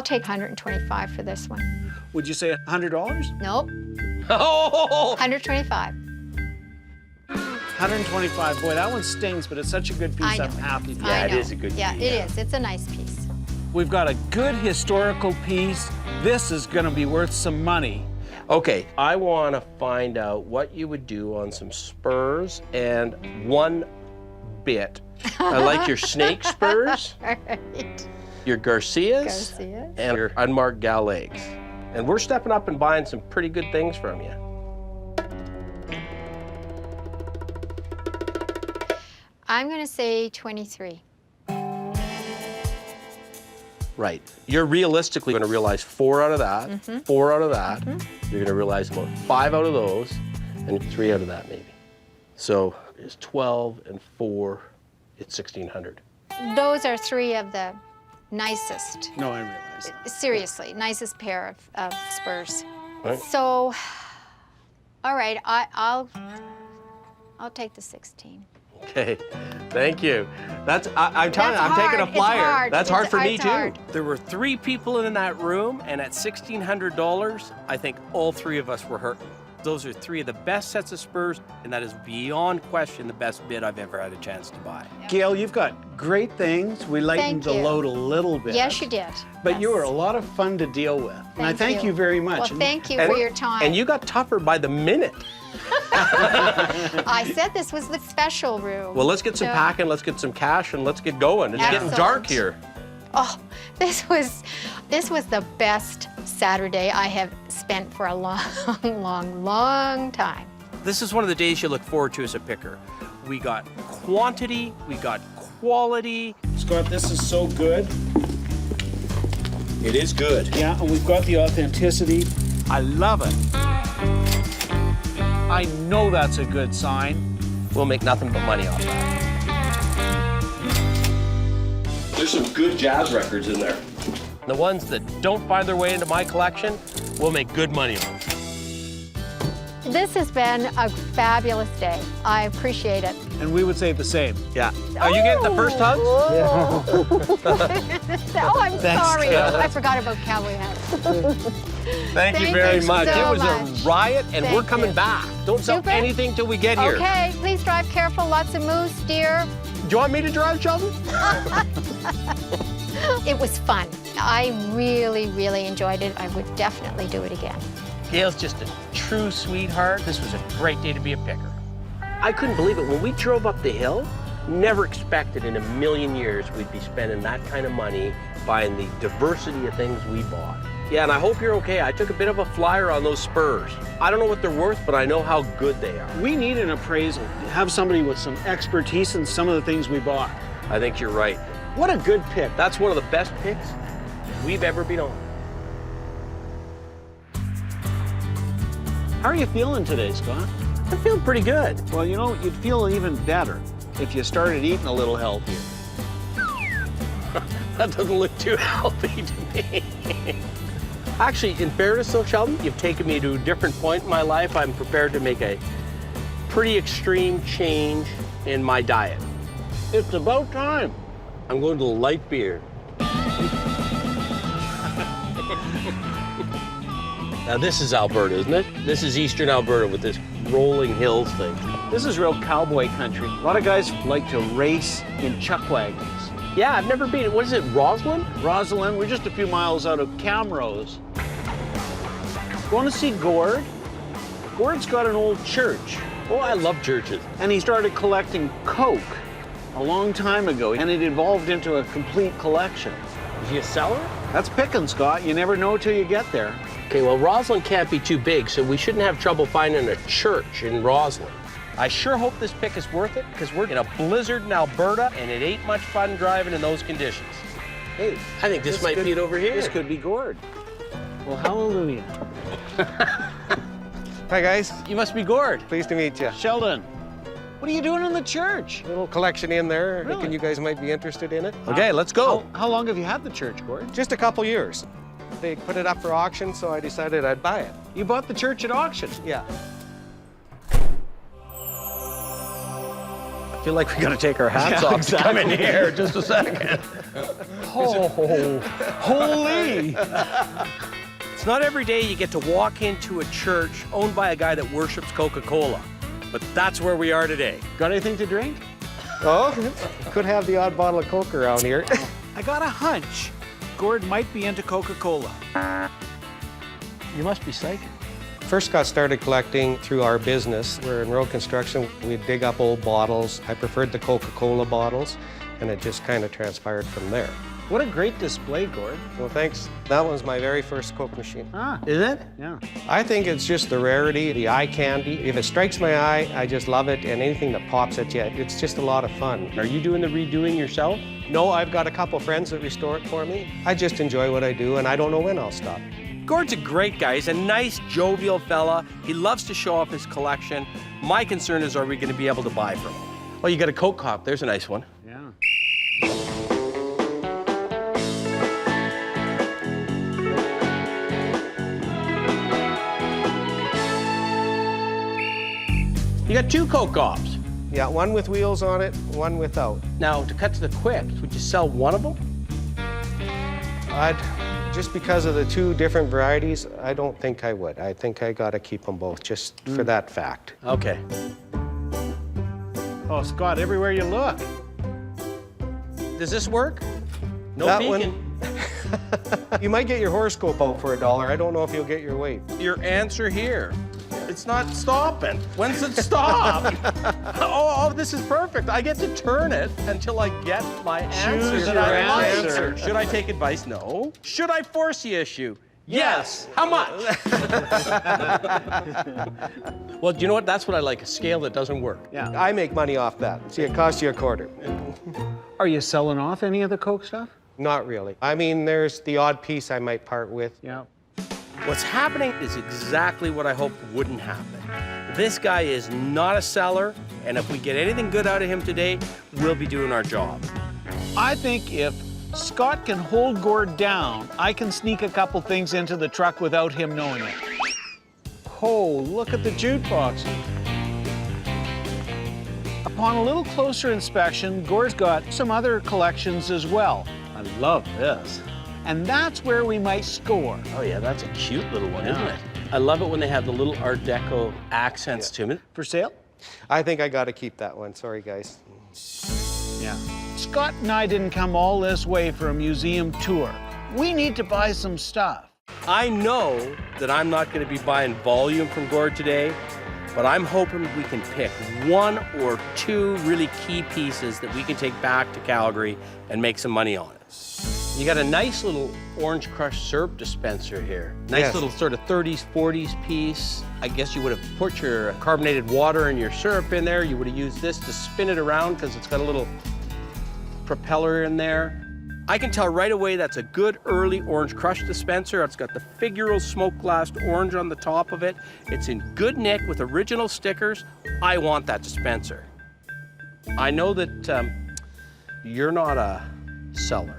take 125 for this one. Would you say $100? Nope. Oh! 125. 125. Boy, that one stings, but it's such a good piece. I know. I'm happy for I it. know. It is a good Yeah, piece. it is. It's a nice piece. We've got a good historical piece. This is going to be worth some money. Okay, I want to find out what you would do on some spurs and one bit. I like your snake spurs, Right. your Garcias, Garcias. and your unmarked Galegs. And we're stepping up and buying some pretty good things from you. I'm going to say 23. Right. You're realistically going to realize 4 out of that, Mm-hmm. 4 out of that. You're going to realize about 5 out of those, and 3 out of that maybe. So it's 12 and 4, it's 1,600. Those are 3 of the nicest, No, I realize. seriously, nicest pair of spurs. Right. So, all right, I'll take the 16. Okay, thank you. I'm telling you, That's I'm taking a hard. It's flyer. hard. That's hard It's- for me it's too. hard. There were 3 people in that room, and at $1,600, I think all 3 of us were hurt. Those are 3 of the best sets of spurs, and that is beyond question the best bid I've ever had a chance to buy. Gail, you've got great things. We lightened Thank the you. load a little bit. Yes, you did. But you Yes. were a lot of fun to deal with. And I thank you very much. Well, And thank you for your time. And you got tougher by the minute. I said this was the special room. Well, let's get some So- packing, let's get some cash, and let's get going. It's getting Excellent. dark here. Oh, this was the best Saturday I have spent for a long time. This is one of the days you look forward to as a picker. We got quantity, we got quality. Scott, this is so good. It is good. Yeah, and we've got the authenticity. I love it. I know that's a good sign. We'll make nothing but money off that. There's some good jazz records in there. The ones that don't find their way into my collection, we'll make good money on. This has been a fabulous day. I appreciate it. And we would say the same. Yeah. Are you getting the first hugs? Oh, I'm Thanks, sorry. Kat. I forgot about cowboy hats. Thank you very much. so It was much. a riot, and Thank we're coming you. back. Don't sell Super. anything till we get here. Okay, please drive careful. Lots of moose, deer. Do you want me to drive, Sheldon? It was fun. I really, really enjoyed it. I would definitely do it again. Gail's just a true sweetheart. This was a great day to be a picker. I couldn't believe it. When we drove up the hill, never expected in a million years we'd be spending that kind of money buying the diversity of things we bought. Yeah, and I hope you're okay. I took a bit of a flyer on those spurs. I don't know what they're worth, but I know how good they are. We need an appraisal. Have somebody with some expertise in some of the things we bought. I think you're right. What a good pick. That's one of the best picks we've ever been on. How are you feeling today, Scott? I'm feeling pretty good. Well, you know, you'd feel even better if you started eating a little healthier. That doesn't look too healthy to me. Actually, in fairness though, Sheldon, you've taken me to a different point in my life. I'm prepared to make a pretty extreme change in my diet. It's about time. I'm going to light beer. Now this is Alberta, isn't it? This is eastern Alberta with this rolling hills thing. This is real cowboy country. A lot of guys like to race in chuck wagons. Yeah, I've never been. What is it, Roslyn? Roslyn, we're just a few miles out of Camrose. Want to see Gord? Gord's got an old church. Oh, I love churches. And he started collecting Coke a long time ago, and it evolved into a complete collection. Is he a seller? That's picking, Scott. You never know till you get there. Okay, well, Roslyn can't be too big, so we shouldn't have trouble finding a church in Roslyn. I sure hope this pick is worth it, because we're in a blizzard in Alberta, and it ain't much fun driving in those conditions. Hey, I think this might be it over here. This could be Gord. Well, hallelujah. Hi, guys. You must be Gord. Pleased to meet you. Sheldon, what are you doing in the church? Little collection in there. Really? Thinking you guys might be interested in it. Okay, let's go. How long have you had the church, Gord? Just a couple years. They put it up for auction, so I decided I'd buy it. You bought the church at auction? Yeah. I feel like we gotta take our hats off to come in here. Just a second. Oh, holy! It's not every day you get to walk into a church owned by a guy that worships Coca-Cola, but that's where we are today. Got anything to drink? Oh, could have the odd bottle of Coke around here. I got a hunch. Gord might be into Coca-Cola. You must be psychic. First got started collecting through our business. We're in road construction. We'd dig up old bottles. I preferred the Coca-Cola bottles, and it just kind of transpired from there. What a great display, Gord. Well, thanks. That was my very first Coke machine. Ah, is it? Yeah. I think it's just the rarity, the eye candy. If it strikes my eye, I just love it, and anything that pops at you, it's just a lot of fun. Are you doing the redoing yourself? No, I've got a couple friends that restore it for me. I just enjoy what I do, and I don't know when I'll stop. Gord's a great guy. He's a nice, jovial fella. He loves to show off his collection. My concern is, are we going to be able to buy from him? Oh, you got a Coke cup. There's a nice one. Yeah. You got two Coke cups. Yeah, one with wheels on it, one without. Now, to cut to the quick, would you sell one of them? Just because of the two different varieties, I don't think I would. I think I gotta keep them both, just for that fact. Okay. Oh, Scott, everywhere you look. Does this work? No That beacon. You might get your horoscope out for $1. I don't know if you'll get your weight. Your answer here. It's not stopping. When's it stop? oh, this is perfect. I get to turn it until I get my answer. Choose that your I like. answer. Should I take advice? No. Should I force the issue? Yes. How much? Well, do you know what? That's what I like, a scale that doesn't work. Yeah. I make money off that. See, it costs you $0.25. Are you selling off any of the Coke stuff? Not really. I mean, there's the odd piece I might part with. Yeah. What's happening is exactly what I hoped wouldn't happen. This guy is not a seller, and if we get anything good out of him today, we'll be doing our job. I think if Scott can hold Gord down, I can sneak a couple things into the truck without him knowing it. Oh, look at the jute boxes. Upon a little closer inspection, Gord's got some other collections as well. I love this. And that's where we might score. Oh yeah, that's a cute little one, isn't it? I love it when they have the little Art Deco accents to it. For sale? I think I got to keep that one. Sorry, guys. Yeah. Scott and I didn't come all this way for a museum tour. We need to buy some stuff. I know that I'm not going to be buying volume from Gord today, but I'm hoping we can pick one or two really key pieces that we can take back to Calgary and make some money on it. You got a nice little orange crushed syrup dispenser here. Nice little sort of 30s, 40s piece. I guess you would have put your carbonated water and your syrup in there. You would have used this to spin it around because it's got a little propeller in there. I can tell right away that's a good early orange crush dispenser. It's got the figural smoke glassed orange on the top of it. It's in good nick with original stickers. I want that dispenser. I know that you're not a seller.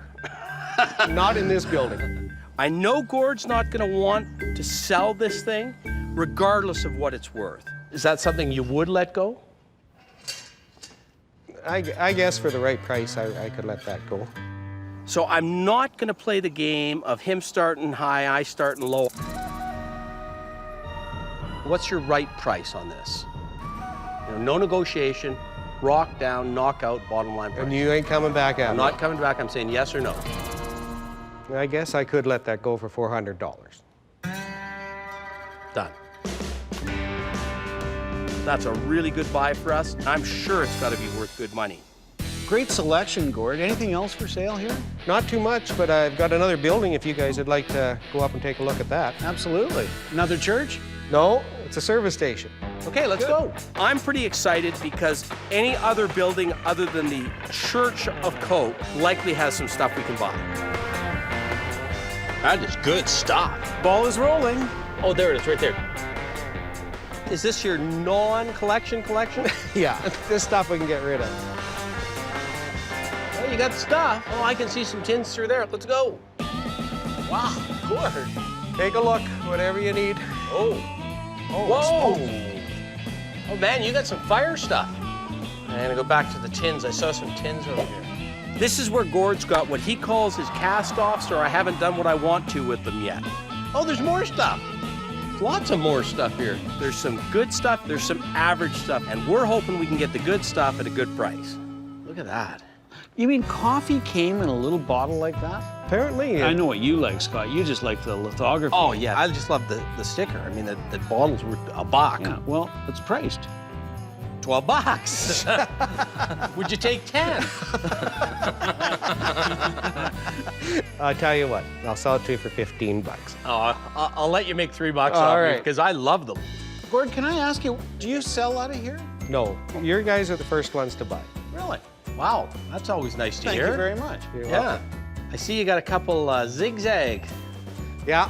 Not in this building. I know Gord's not gonna want to sell this thing regardless of what it's worth. Is that something you would let go? I guess for the right price, I could let that go. So I'm not gonna play the game of him starting high, I starting low. What's your right price on this? You know, no negotiation, rock down, knockout, bottom line price. And you ain't coming back at me? I'm not coming back, I'm saying yes or no. I guess I could let that go for $400. Done. That's a really good buy for us. I'm sure it's gotta be worth good money. Great selection, Gord. Anything else for sale here? Not too much, but I've got another building if you guys would like to go up and take a look at that. Absolutely. Another church? No, it's a service station. Okay, let's go. I'm pretty excited because any other building other than the Church of Coke likely has some stuff we can buy. That is good stuff. Ball is rolling. Oh, there it is, right there. Is this your non-collection collection? Yeah, this stuff we can get rid of. Oh, you got stuff. Oh, I can see some tins through there. Let's go. Wow, Gord. Take a look, whatever you need. Oh. Whoa. Oh, man, you got some fire stuff. I'm gonna go back to the tins. I saw some tins over here. This is where Gord's got what he calls his cast-offs, or I haven't done what I want to with them yet. Oh, there's more stuff. Lots of more stuff here. There's some good stuff, there's some average stuff, and we're hoping we can get the good stuff at a good price. Look at that. You mean coffee came in a little bottle like that? Apparently. I know what you like, Scott. You just like the lithography. Oh, yeah. I just love the sticker. I mean, the bottles were $1. Yeah, well, it's priced. $12. Would you take 10? I'll tell you what, I'll sell it to you for $15. Oh, I'll let you make $3 off me because I love them. Gord, can I ask you, do you sell out of here? No, your guys are the first ones to buy. Really? Wow, that's always nice to hear. Thank you very much. You're Yeah. welcome. I see you got a couple zigzag. Yeah.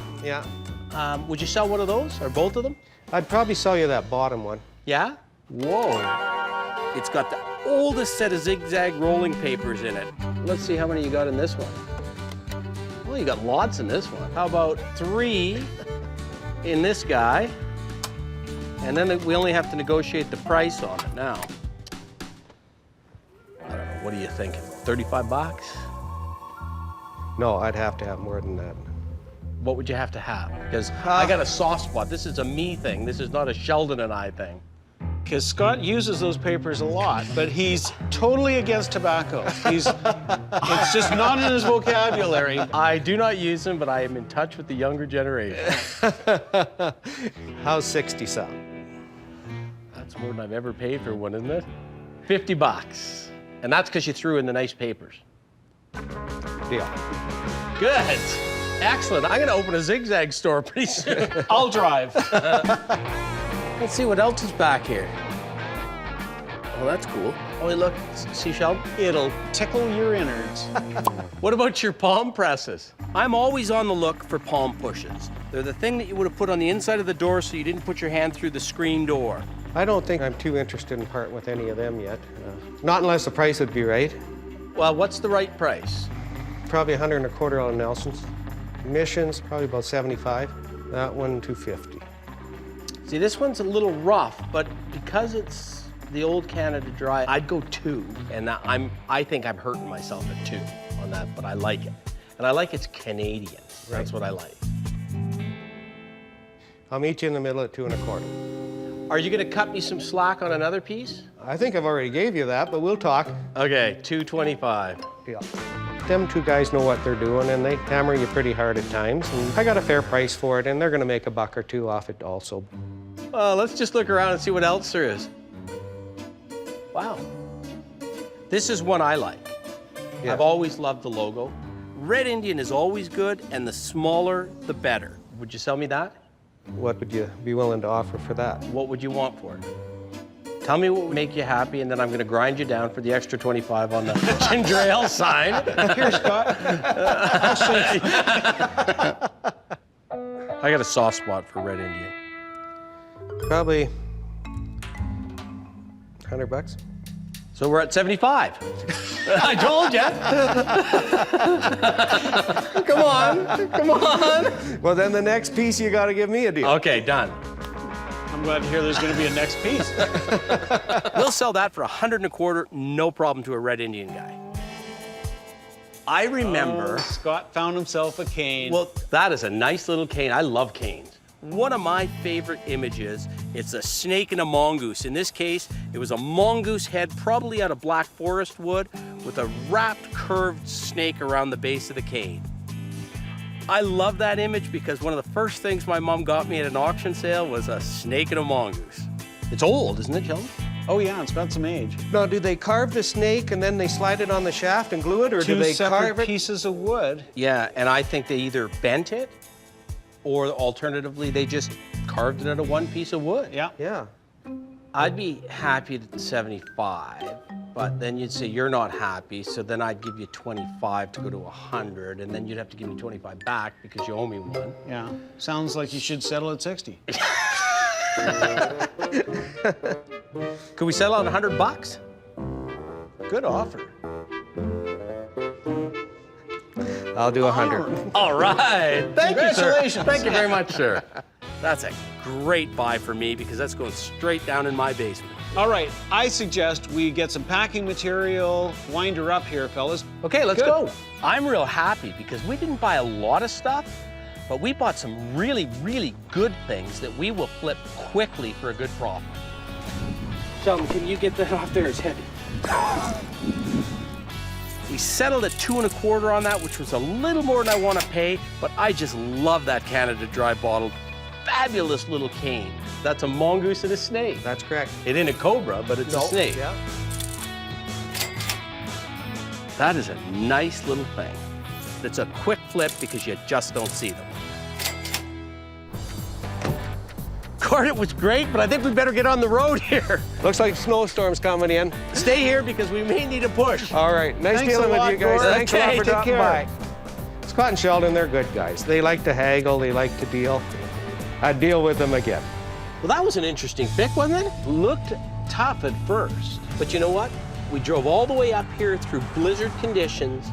Would you sell one of those or both of them? I'd probably sell you that bottom one. Yeah? Whoa. It's got the oldest set of zigzag rolling papers in it. Let's see how many you got in this one. Well, you got lots in this one. How about 3 in this guy? And then we only have to negotiate the price on it now. I don't know, what are you thinking? $35? No, I'd have to have more than that. What would you have to have? Because I got a soft spot. This is a me thing. This is not a Sheldon and I thing. Because Scott uses those papers a lot, but he's totally against tobacco. It's just not in his vocabulary. I do not use them, but I am in touch with the younger generation. How's 60 something? That's more than I've ever paid for one, isn't it? $50. And that's because you threw in the nice papers. Deal. Good. Excellent. I'm going to open a zigzag store pretty soon. I'll drive. Let's see what else is back here. Oh, that's cool. Oh, hey, look. See, Sheldon? It'll tickle your innards. What about your palm presses? I'm always on the look for palm pushes. They're the thing that you would have put on the inside of the door so you didn't put your hand through the screen door. I don't think I'm too interested in parting with any of them yet. Not unless the price would be right. Well, what's the right price? Probably $125 on Nelson's. Missions, probably about $75. That one, $250. See, this one's a little rough, but because it's the old Canada Dry, I'd go 2. And I think I'm hurting myself at 2 on that, but I like it. And I like it's Canadian. That's what I like. I'll meet you in the middle at 2 1/4. Are you gonna cut me some slack on another piece? I think I've already gave you that, but we'll talk. Okay, 225. Yeah. Them two guys know what they're doing, and they hammer you pretty hard at times. And I got a fair price for it, and they're gonna make $1 or $2 off it also. Let's just look around and see what else there is. Wow. This is one I like. Yeah. I've always loved the logo. Red Indian is always good, and the smaller, the better. Would you sell me that? What would you be willing to offer for that? What would you want for it? Tell me what would make you happy, and then I'm gonna grind you down for the extra 25 on the ginger ale sign. Here, Scott. I got a soft spot for Red Indian. Probably $100. So we're at 75. I told you. Come on. Well, then the next piece you got to give me a deal. Okay, done. I'm glad to hear there's going to be a next piece. We'll sell that for $100 1/4, no problem to a Red Indian guy. I remember. Scott found himself a cane. Well, that is a nice little cane. I love canes. One of my favorite images, it's a snake and a mongoose. In this case, it was a mongoose head, probably out of black forest wood, with a wrapped, curved snake around the base of the cane. I love that image because one of the first things my mom got me at an auction sale was a snake and a mongoose. It's old, isn't it, Sheldon? Oh yeah, it's got some age. Now, do they carve the snake and then they slide it on the shaft and glue it, or do they Two carve separate it? pieces of wood. Yeah, and I think they either bent it, or alternatively, they just carved it out of one piece of wood. Yeah. Yeah. I'd be happy at 75, but then you'd say you're not happy, so then I'd give you 25 to go to 100, and then you'd have to give me 25 back because you owe me one. Yeah. Sounds like you should settle at 60. Could we settle on $100? Good offer. I'll do 100. All right. Thank you, sir. Congratulations. Thank you very much, sir. That's a great buy for me because that's going straight down in my basement. All right, I suggest we get some packing material, wind her up here, fellas. Okay, let's Good. go. I'm real happy because we didn't buy a lot of stuff, but we bought some really, really good things that we will flip quickly for a good profit. Sheldon, can you get that off there? It's heavy. We settled at 2 1/4 on that, which was a little more than I want to pay, but I just love that Canada Dry bottle. Fabulous little cane. That's a mongoose and a snake. That's correct. It ain't a cobra, but it's a snake. Yeah. That is a nice little thing. It's a quick flip because you just don't see them. Gord, it was great, but I think we better get on the road here. Looks like snowstorm's coming in. Stay here because we may need a push. All right. Nice Thanks dealing a with lot, you guys. Gord. Thanks a lot Okay, for take dropping care. by. Scott and Sheldon, they're good guys. They like to haggle. They like to deal. I'd deal with them again. Well, that was an interesting pick, wasn't it? Looked tough at first. But you know what? We drove all the way up here through blizzard conditions,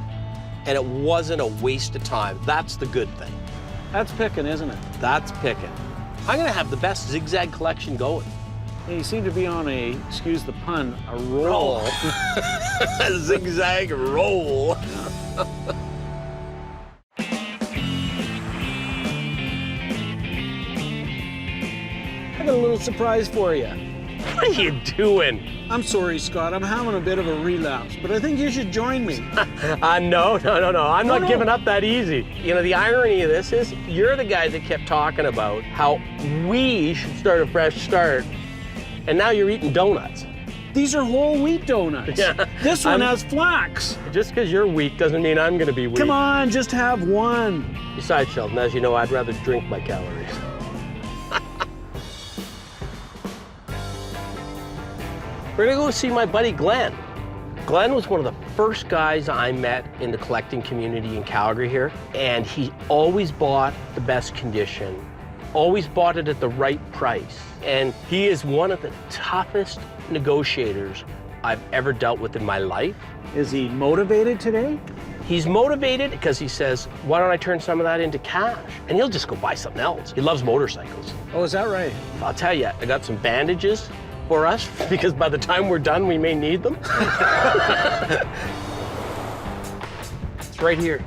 and it wasn't a waste of time. That's the good thing. That's picking, isn't it? That's picking. I'm gonna have the best zigzag collection going. Hey, you seem to be on a, excuse the pun, a roll. Zigzag roll. I got a little surprise for you. What are you doing? I'm sorry, Scott. I'm having a bit of a relapse, but I think you should join me. No. I'm not giving up that easy. You know, the irony of this is you're the guy that kept talking about how we should start a fresh start, and now you're eating donuts. These are whole wheat donuts. Yeah. This one has flax. Just because you're weak doesn't mean I'm going to be weak. Come on, just have one. Besides, Sheldon, as you know, I'd rather drink my calories. We're gonna go see my buddy Glenn. Glenn was one of the first guys I met in the collecting community in Calgary here, and he always bought the best condition, always bought it at the right price. And he is one of the toughest negotiators I've ever dealt with in my life. Is he motivated today? He's motivated because he says, why don't I turn some of that into cash? And he'll just go buy something else. He loves motorcycles. Oh, is that right? I'll tell you, I got some bandages for us because by the time we're done, we may need them. It's right here.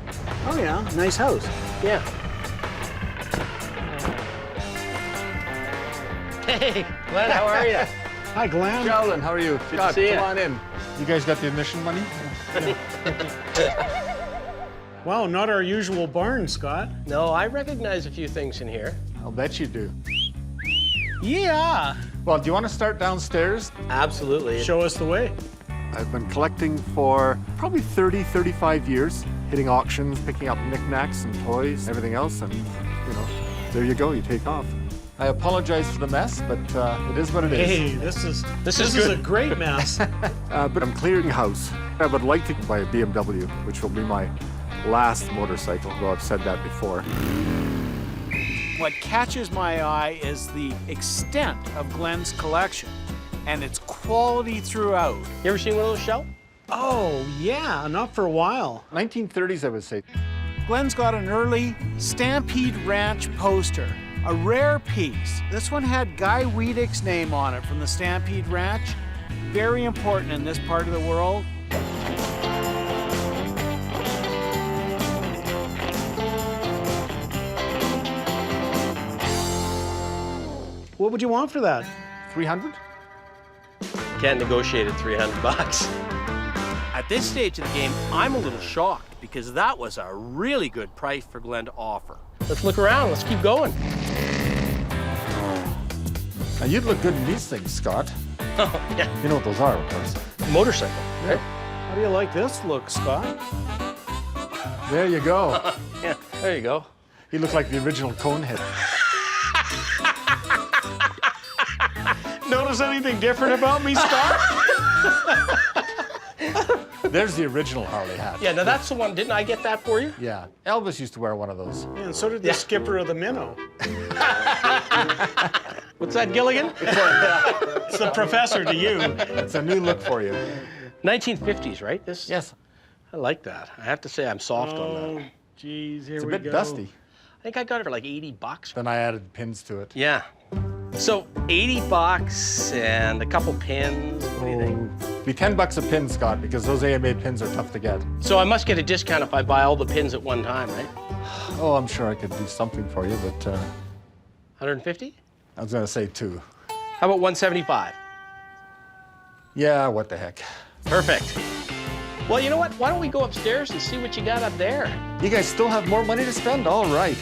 Oh yeah, nice house. Yeah. Hey, Glenn, how are you? Hi, Glenn. Sheldon, how are you? Good to see you. Come on in. You guys got the admission money? Wow, not our usual barn, Scott. No, I recognize a few things in here. I'll bet you do. Yeah. Well, do you want to start downstairs? Absolutely. Show us the way. I've been collecting for probably 30, 35 years, hitting auctions, picking up knickknacks and toys, everything else, and, you know, there you go, you take off. I apologize for the mess, but it is what it is. Hey, this is a great mess. But I'm clearing house. I would like to buy a BMW, which will be my last motorcycle, though I've said that before. What catches my eye is the extent of Glenn's collection and its quality throughout. You ever seen one of those, Shell? Oh, yeah, not for a while. 1930s, I would say. Glenn's got an early Stampede Ranch poster, a rare piece. This one had Guy Wiedeck's name on it from the Stampede Ranch. Very important in this part of the world. What would you want for that? 300? Can't negotiate at $300. At this stage of the game, I'm a little shocked because that was a really good price for Glenn to offer. Let's look around. Let's keep going. Now, you'd look good in these things, Scott. Oh, yeah. You know what those are, of course. Motorcycle, right? How do you like this look, Scott? There you go. Yeah, there you go. He looked like the original Conehead. Notice anything different about me, Scott? There's the original Harley hat. Yeah, now that's the one. Didn't I get that for you? Yeah, Elvis used to wear one of those. Yeah, and so did the skipper of the Minnow. What's that, Gilligan? It's the professor to you. It's a new look for you. 1950s, right? This. Yes. I like that. I have to say I'm soft on that. Geez, here It's a we bit go. dusty. I think I got it for like $80. Then I added pins to it. Yeah. So $80 and a couple pins. What do you think? Be $10 a pin, Scott, because those AMA pins are tough to get. So I must get a discount if I buy all the pins at one time, right? Oh, I'm sure I could do something for you, but 150? I was going to say 2. How about 175? Yeah, what the heck. Perfect. Well, you know what? Why don't we go upstairs and see what you got up there? You guys still have more money to spend? All right.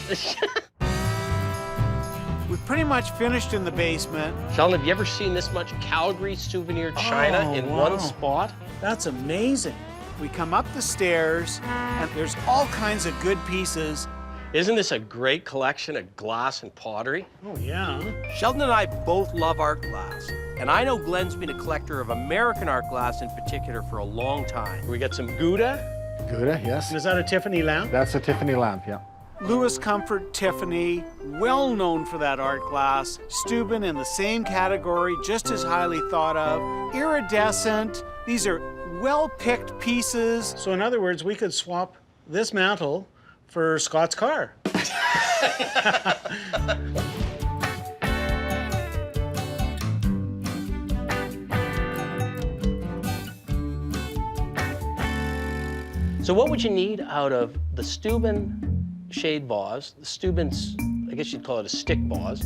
We've pretty much finished in the basement. Sheldon, have you ever seen this much Calgary souvenir china in one spot? That's amazing. We come up the stairs, and there's all kinds of good pieces. Isn't this a great collection of glass and pottery? Oh, yeah. Sheldon and I both love art glass. And I know Glenn's been a collector of American art glass in particular for a long time. We got some Gouda. Gouda, yes. And is that a Tiffany lamp? That's a Tiffany lamp, yeah. Lewis Comfort Tiffany, well known for that art glass. Steuben in the same category, just as highly thought of. Iridescent. These are well-picked pieces. So in other words, we could swap this mantle for Scott's car. So what would you need out of the Steuben shade vase, the Steuben's, I guess you'd call it a stick vase,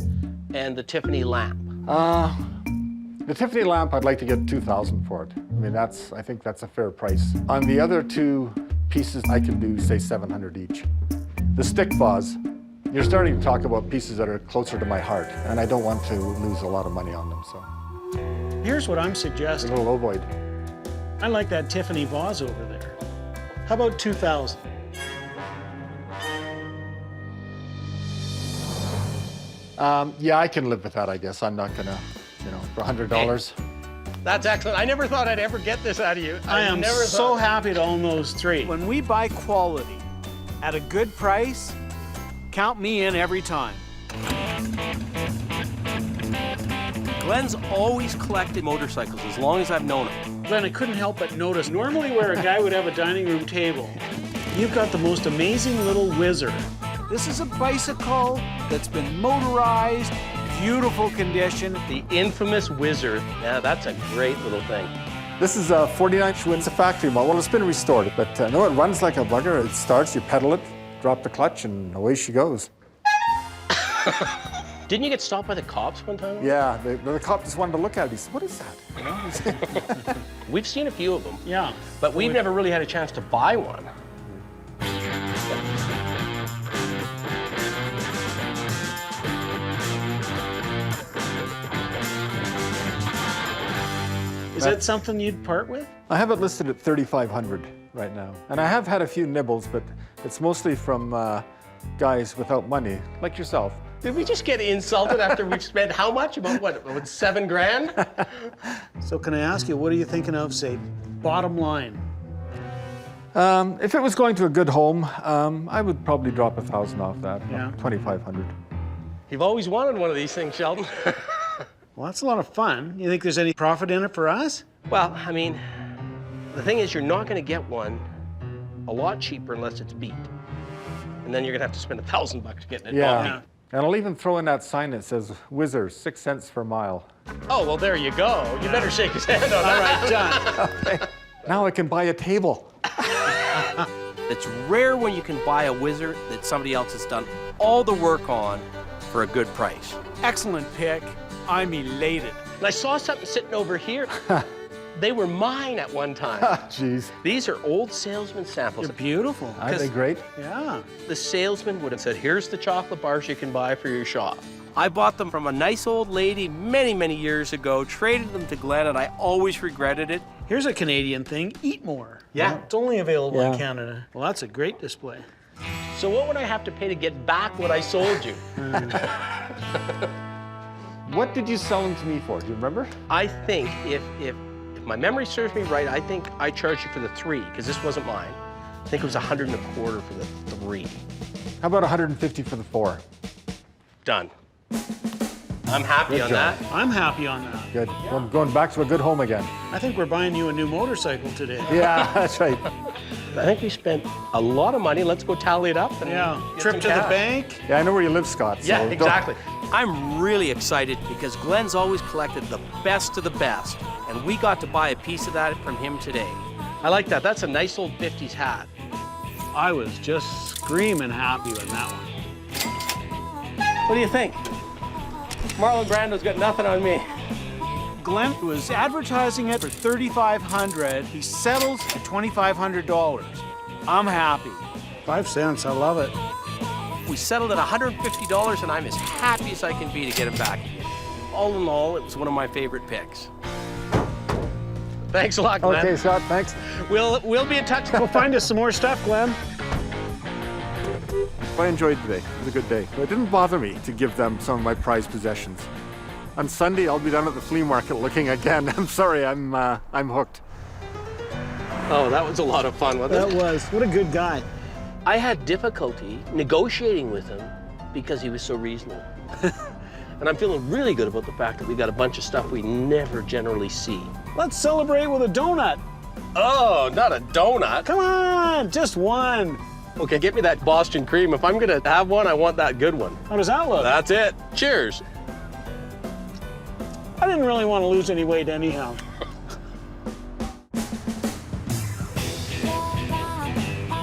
and the Tiffany lamp? The Tiffany lamp, I'd like to get $2,000 for it. I mean, I think that's a fair price. On the other two pieces, I can do, say, $700 each. The stick vase, you're starting to talk about pieces that are closer to my heart, and I don't want to lose a lot of money on them, so. Here's what I'm It's a suggesting. little ovoid. I like that Tiffany vase over there. How about 2,000? Yeah, I can live with that, I guess. I'm not gonna, for $100. That's excellent. I never thought I'd ever get this out of you. I am never so thought. happy to own those three. When we buy quality at a good price, count me in every time. Glenn's always collected motorcycles as long as I've known him. Glenn, I couldn't help but notice, normally where a guy would have a dining room table, You've got the most amazing little whizzer. This is a bicycle that's been motorized, beautiful condition. The infamous Wizard. Yeah, that's a great little thing. This is a 49 Schwinn. It's a factory model. Well, it's been restored, but no, it runs like a bugger. It starts, you pedal it, drop the clutch, and away she goes. Didn't you get stopped by the cops one time? Yeah, the cop just wanted to look at it. He said, what is that? You know? We've seen a few of them. Yeah. But we've never really had a chance to buy one. Is that something you'd part with? I have it listed at $3,500 right now. And I have had a few nibbles, but it's mostly from guys without money, like yourself. Did we just get insulted after we've spent how much? About what, $7 grand? So can I ask you, what are you thinking of, say, bottom line? If it was going to a good home, I would probably drop 1,000 off that, Yeah. 2,500. You've always wanted one of these things, Sheldon. Well, that's a lot of fun. You think there's any profit in it for us? Well, I mean, the thing is, you're not going to get one a lot cheaper unless it's beat. And then you're going to have to spend $1,000 getting it not Yeah. beat. And I'll even throw in that sign that says, Whizzer, 6 cents per mile. Oh, well, there you go. You better shake his hand on that. All right, done. Okay. Now I can buy a table. It's rare when you can buy a Wizard that somebody else has done all the work on for a good price. Excellent pick. I'm elated. And I saw something sitting over here. They were mine at one time. Jeez. These are old salesman samples. They're beautiful. Aren't they great? Yeah. The salesman would have said, here's the chocolate bars you can buy for your shop. I bought them from a nice old lady many, many years ago, traded them to Glenn, and I always regretted it. Here's a Canadian thing, eat more. Yeah. It's only available in Yeah. Canada. Well, that's a great display. So what would I have to pay to get back what I sold you? What did you sell them to me for? Do you remember? I think if my memory serves me right, I think I charged you for the 3, because this wasn't mine. I think it was $125 for the 3. How about 150 for the 4? Done. I'm happy on that. I'm happy on that. Good. Well, I'm going back to a good home again. I think we're buying you a new motorcycle today. Yeah, that's right. I think we spent a lot of money. Let's go tally it up. And Yeah. get Trip some to the cash. bank. Yeah, I know where you live, Scott. So Yeah, don't- exactly. I'm really excited because Glenn's always collected the best of the best, and we got to buy a piece of that from him today. I like that. That's a nice old 50s hat. I was just screaming happy with that one. What do you think? Marlon Brando's got nothing on me. Glenn was advertising it for $3,500. He settles at $2,500. I'm happy. 5 cents, I love it. We settled at $150, and I'm as happy as I can be to get him back again. All in all, it was one of my favorite picks. Thanks a lot, Glenn. Okay, Scott, thanks. We'll be in touch. We'll find us some more stuff, Glenn. I enjoyed today. It was a good day. It didn't bother me to give them some of my prized possessions. On Sunday, I'll be down at the flea market looking again. I'm sorry, I'm hooked. Oh, that was a lot of fun, wasn't it? That was. What a good guy. I had difficulty negotiating with him because he was so reasonable. And I'm feeling really good about the fact that we got a bunch of stuff we never generally see. Let's celebrate with a donut. Oh, not a donut. Come on, just one. Okay, get me that Boston cream. If I'm gonna have one, I want that good one. How does that look? That's it. Cheers. I didn't really want to lose any weight anyhow.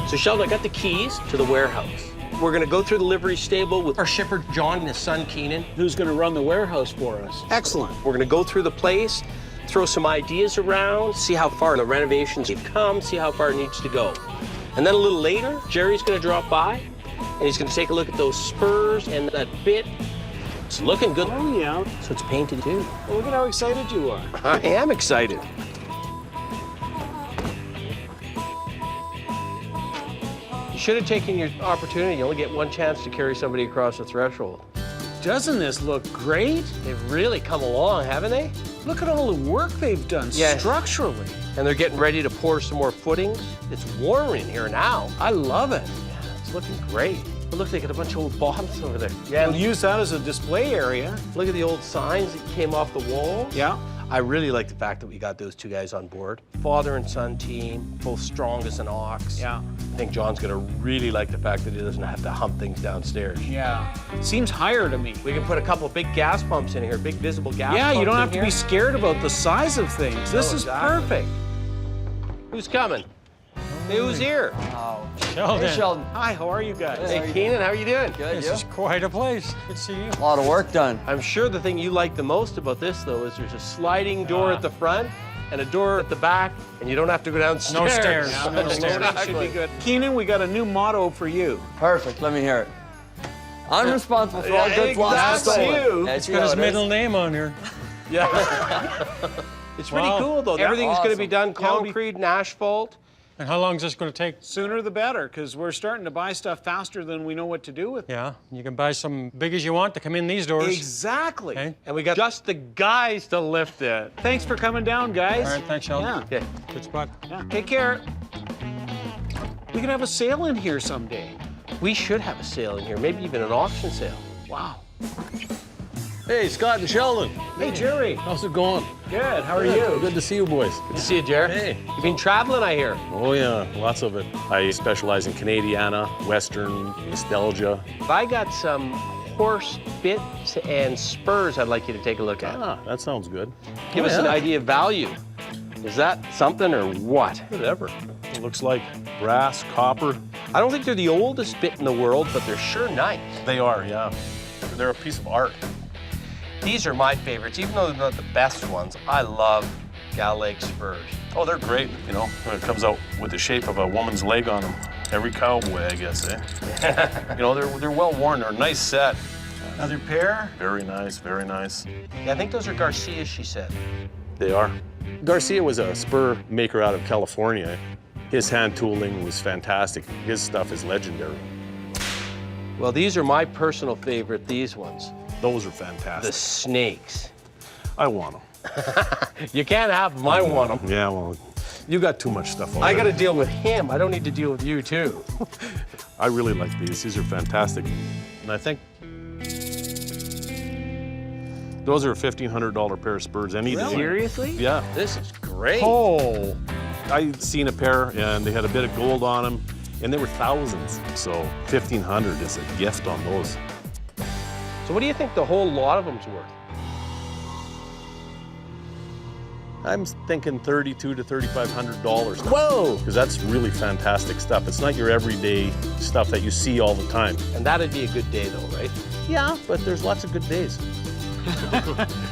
So Sheldon, I got the keys to the warehouse. We're gonna go through the livery stable with our shipper, John, and his son, Keenan. Who's going to run the warehouse for us? Excellent. We're gonna go through the place, throw some ideas around, see how far the renovations have come, see how far it needs to go. And then a little later, Jerry's gonna drop by, and he's gonna take a look at those spurs and that bit. It's looking good. Oh, yeah. So it's painted too. Well, look at how excited you are. I am excited. You should have taken your opportunity. You only get one chance to carry somebody across the threshold. Doesn't this look great? They've really come along, haven't they? Look at all the work they've done structurally. And they're getting ready to pour some more footings. It's warm in here now. I love it. Yeah, it's looking great. But look, they got a bunch of old bottles over there. Yeah, We'll use that as a display area. look at the old signs that came off the wall. Yeah. I really like the fact that we got those two guys on board. Father and son team, both strong as an ox. Yeah. I think John's gonna really like the fact that he doesn't have to hump things downstairs. Yeah. Seems higher to me. We can put a couple big gas pumps in here, big visible gas pumps. Yeah, you don't in have to here. be scared about the size of things. This is exactly. perfect. Who's coming? Hey, who's here? Sheldon. Hey, Sheldon. Hi, how are you guys? Hey, Keenan, how are you doing? Good, This is quite a place. Good to see you. A lot of work done. I'm sure the thing you like the most about this, though, is there's a sliding door at the front and a door at the back, and you don't have to go downstairs. No stairs. No stairs. That should be good. Keenan, we got a new motto for you. Perfect. Let me hear it. I'm responsible for all good lost That's and stolen. you. That's Got his middle name on here. Yeah. It's pretty Wow. cool, though. Everything's going to be done Yeah, concrete and asphalt. And how long is this going to take? Sooner the better, because we're starting to buy stuff faster than we know what to do with. Yeah, you can buy some big as you want to come in these doors. Exactly. Okay. And we got just the guys to lift it. Thanks for coming down, guys. All right, thanks, Sheldon. Yeah. Okay. Good spot. Yeah. Take care. We could have a sale in here someday. We should have a sale in here, maybe even an auction sale. Wow. Hey, Scott and Sheldon. Hey, Jerry. How's it going? Good. How are you? Good to see you boys. Good to see you, Jared. Hey. You've been traveling, I hear. Oh yeah, lots of it. I specialize in Canadiana, Western, nostalgia. I got some horse bits and spurs I'd like you to take a look at. Ah, that sounds good. Give us an idea of value. Is that something or what? Whatever. It looks like brass, copper. I don't think they're the oldest bit in the world, but they're sure nice. They are, yeah. They're a piece of art. These are my favorites, even though they're not the best ones. I love gal leg spurs. Oh, they're great, you know. When it comes out with the shape of a woman's leg on them. Every cowboy, I guess, eh? You know, they're well worn. They're a nice set. Another pair? Very nice, very nice. Yeah, I think those are Garcias, she said. They are. Garcia was a spur maker out of California. His hand tooling was fantastic. His stuff is legendary. Well, these are my personal favorite, these ones. Those are fantastic. The snakes. I want them. You can't have them, I want them. Yeah, well, you got too much stuff already. I got to deal with him. I don't need to deal with you, too. I really like these. These are fantastic. And I think those are a $1,500 pair of spurs any day. Seriously? Yeah. This is great. Oh. I seen a pair and they had a bit of gold on them and they were thousands. So $1,500 is a gift on those. So what do you think the whole lot of them's worth? I'm thinking $3,200 to $3,500. Whoa! Because that's really fantastic stuff. It's not your everyday stuff that you see all the time. And that'd be a good day, though, right? Yeah, but there's lots of good days.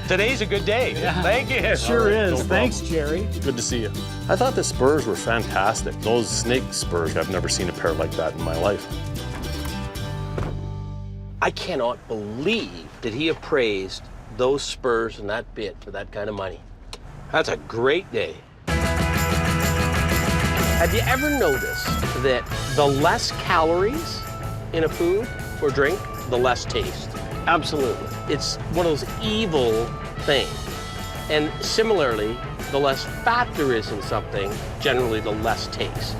Today's a good day. Yeah. Thank you. Sure is. No problem. Thanks, Jerry. Good to see you. I thought the spurs were fantastic. Those snake spurs, I've never seen a pair like that in my life. I cannot believe that he appraised those spurs and that bit for that kind of money. That's a great day. Have you ever noticed that the less calories in a food or drink, the less taste? Absolutely. It's one of those evil things. And similarly, the less fat there is in something, generally the less taste.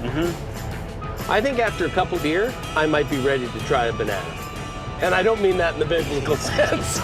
I think after a couple of beer, I might be ready to try a banana. And I don't mean that in the biblical sense.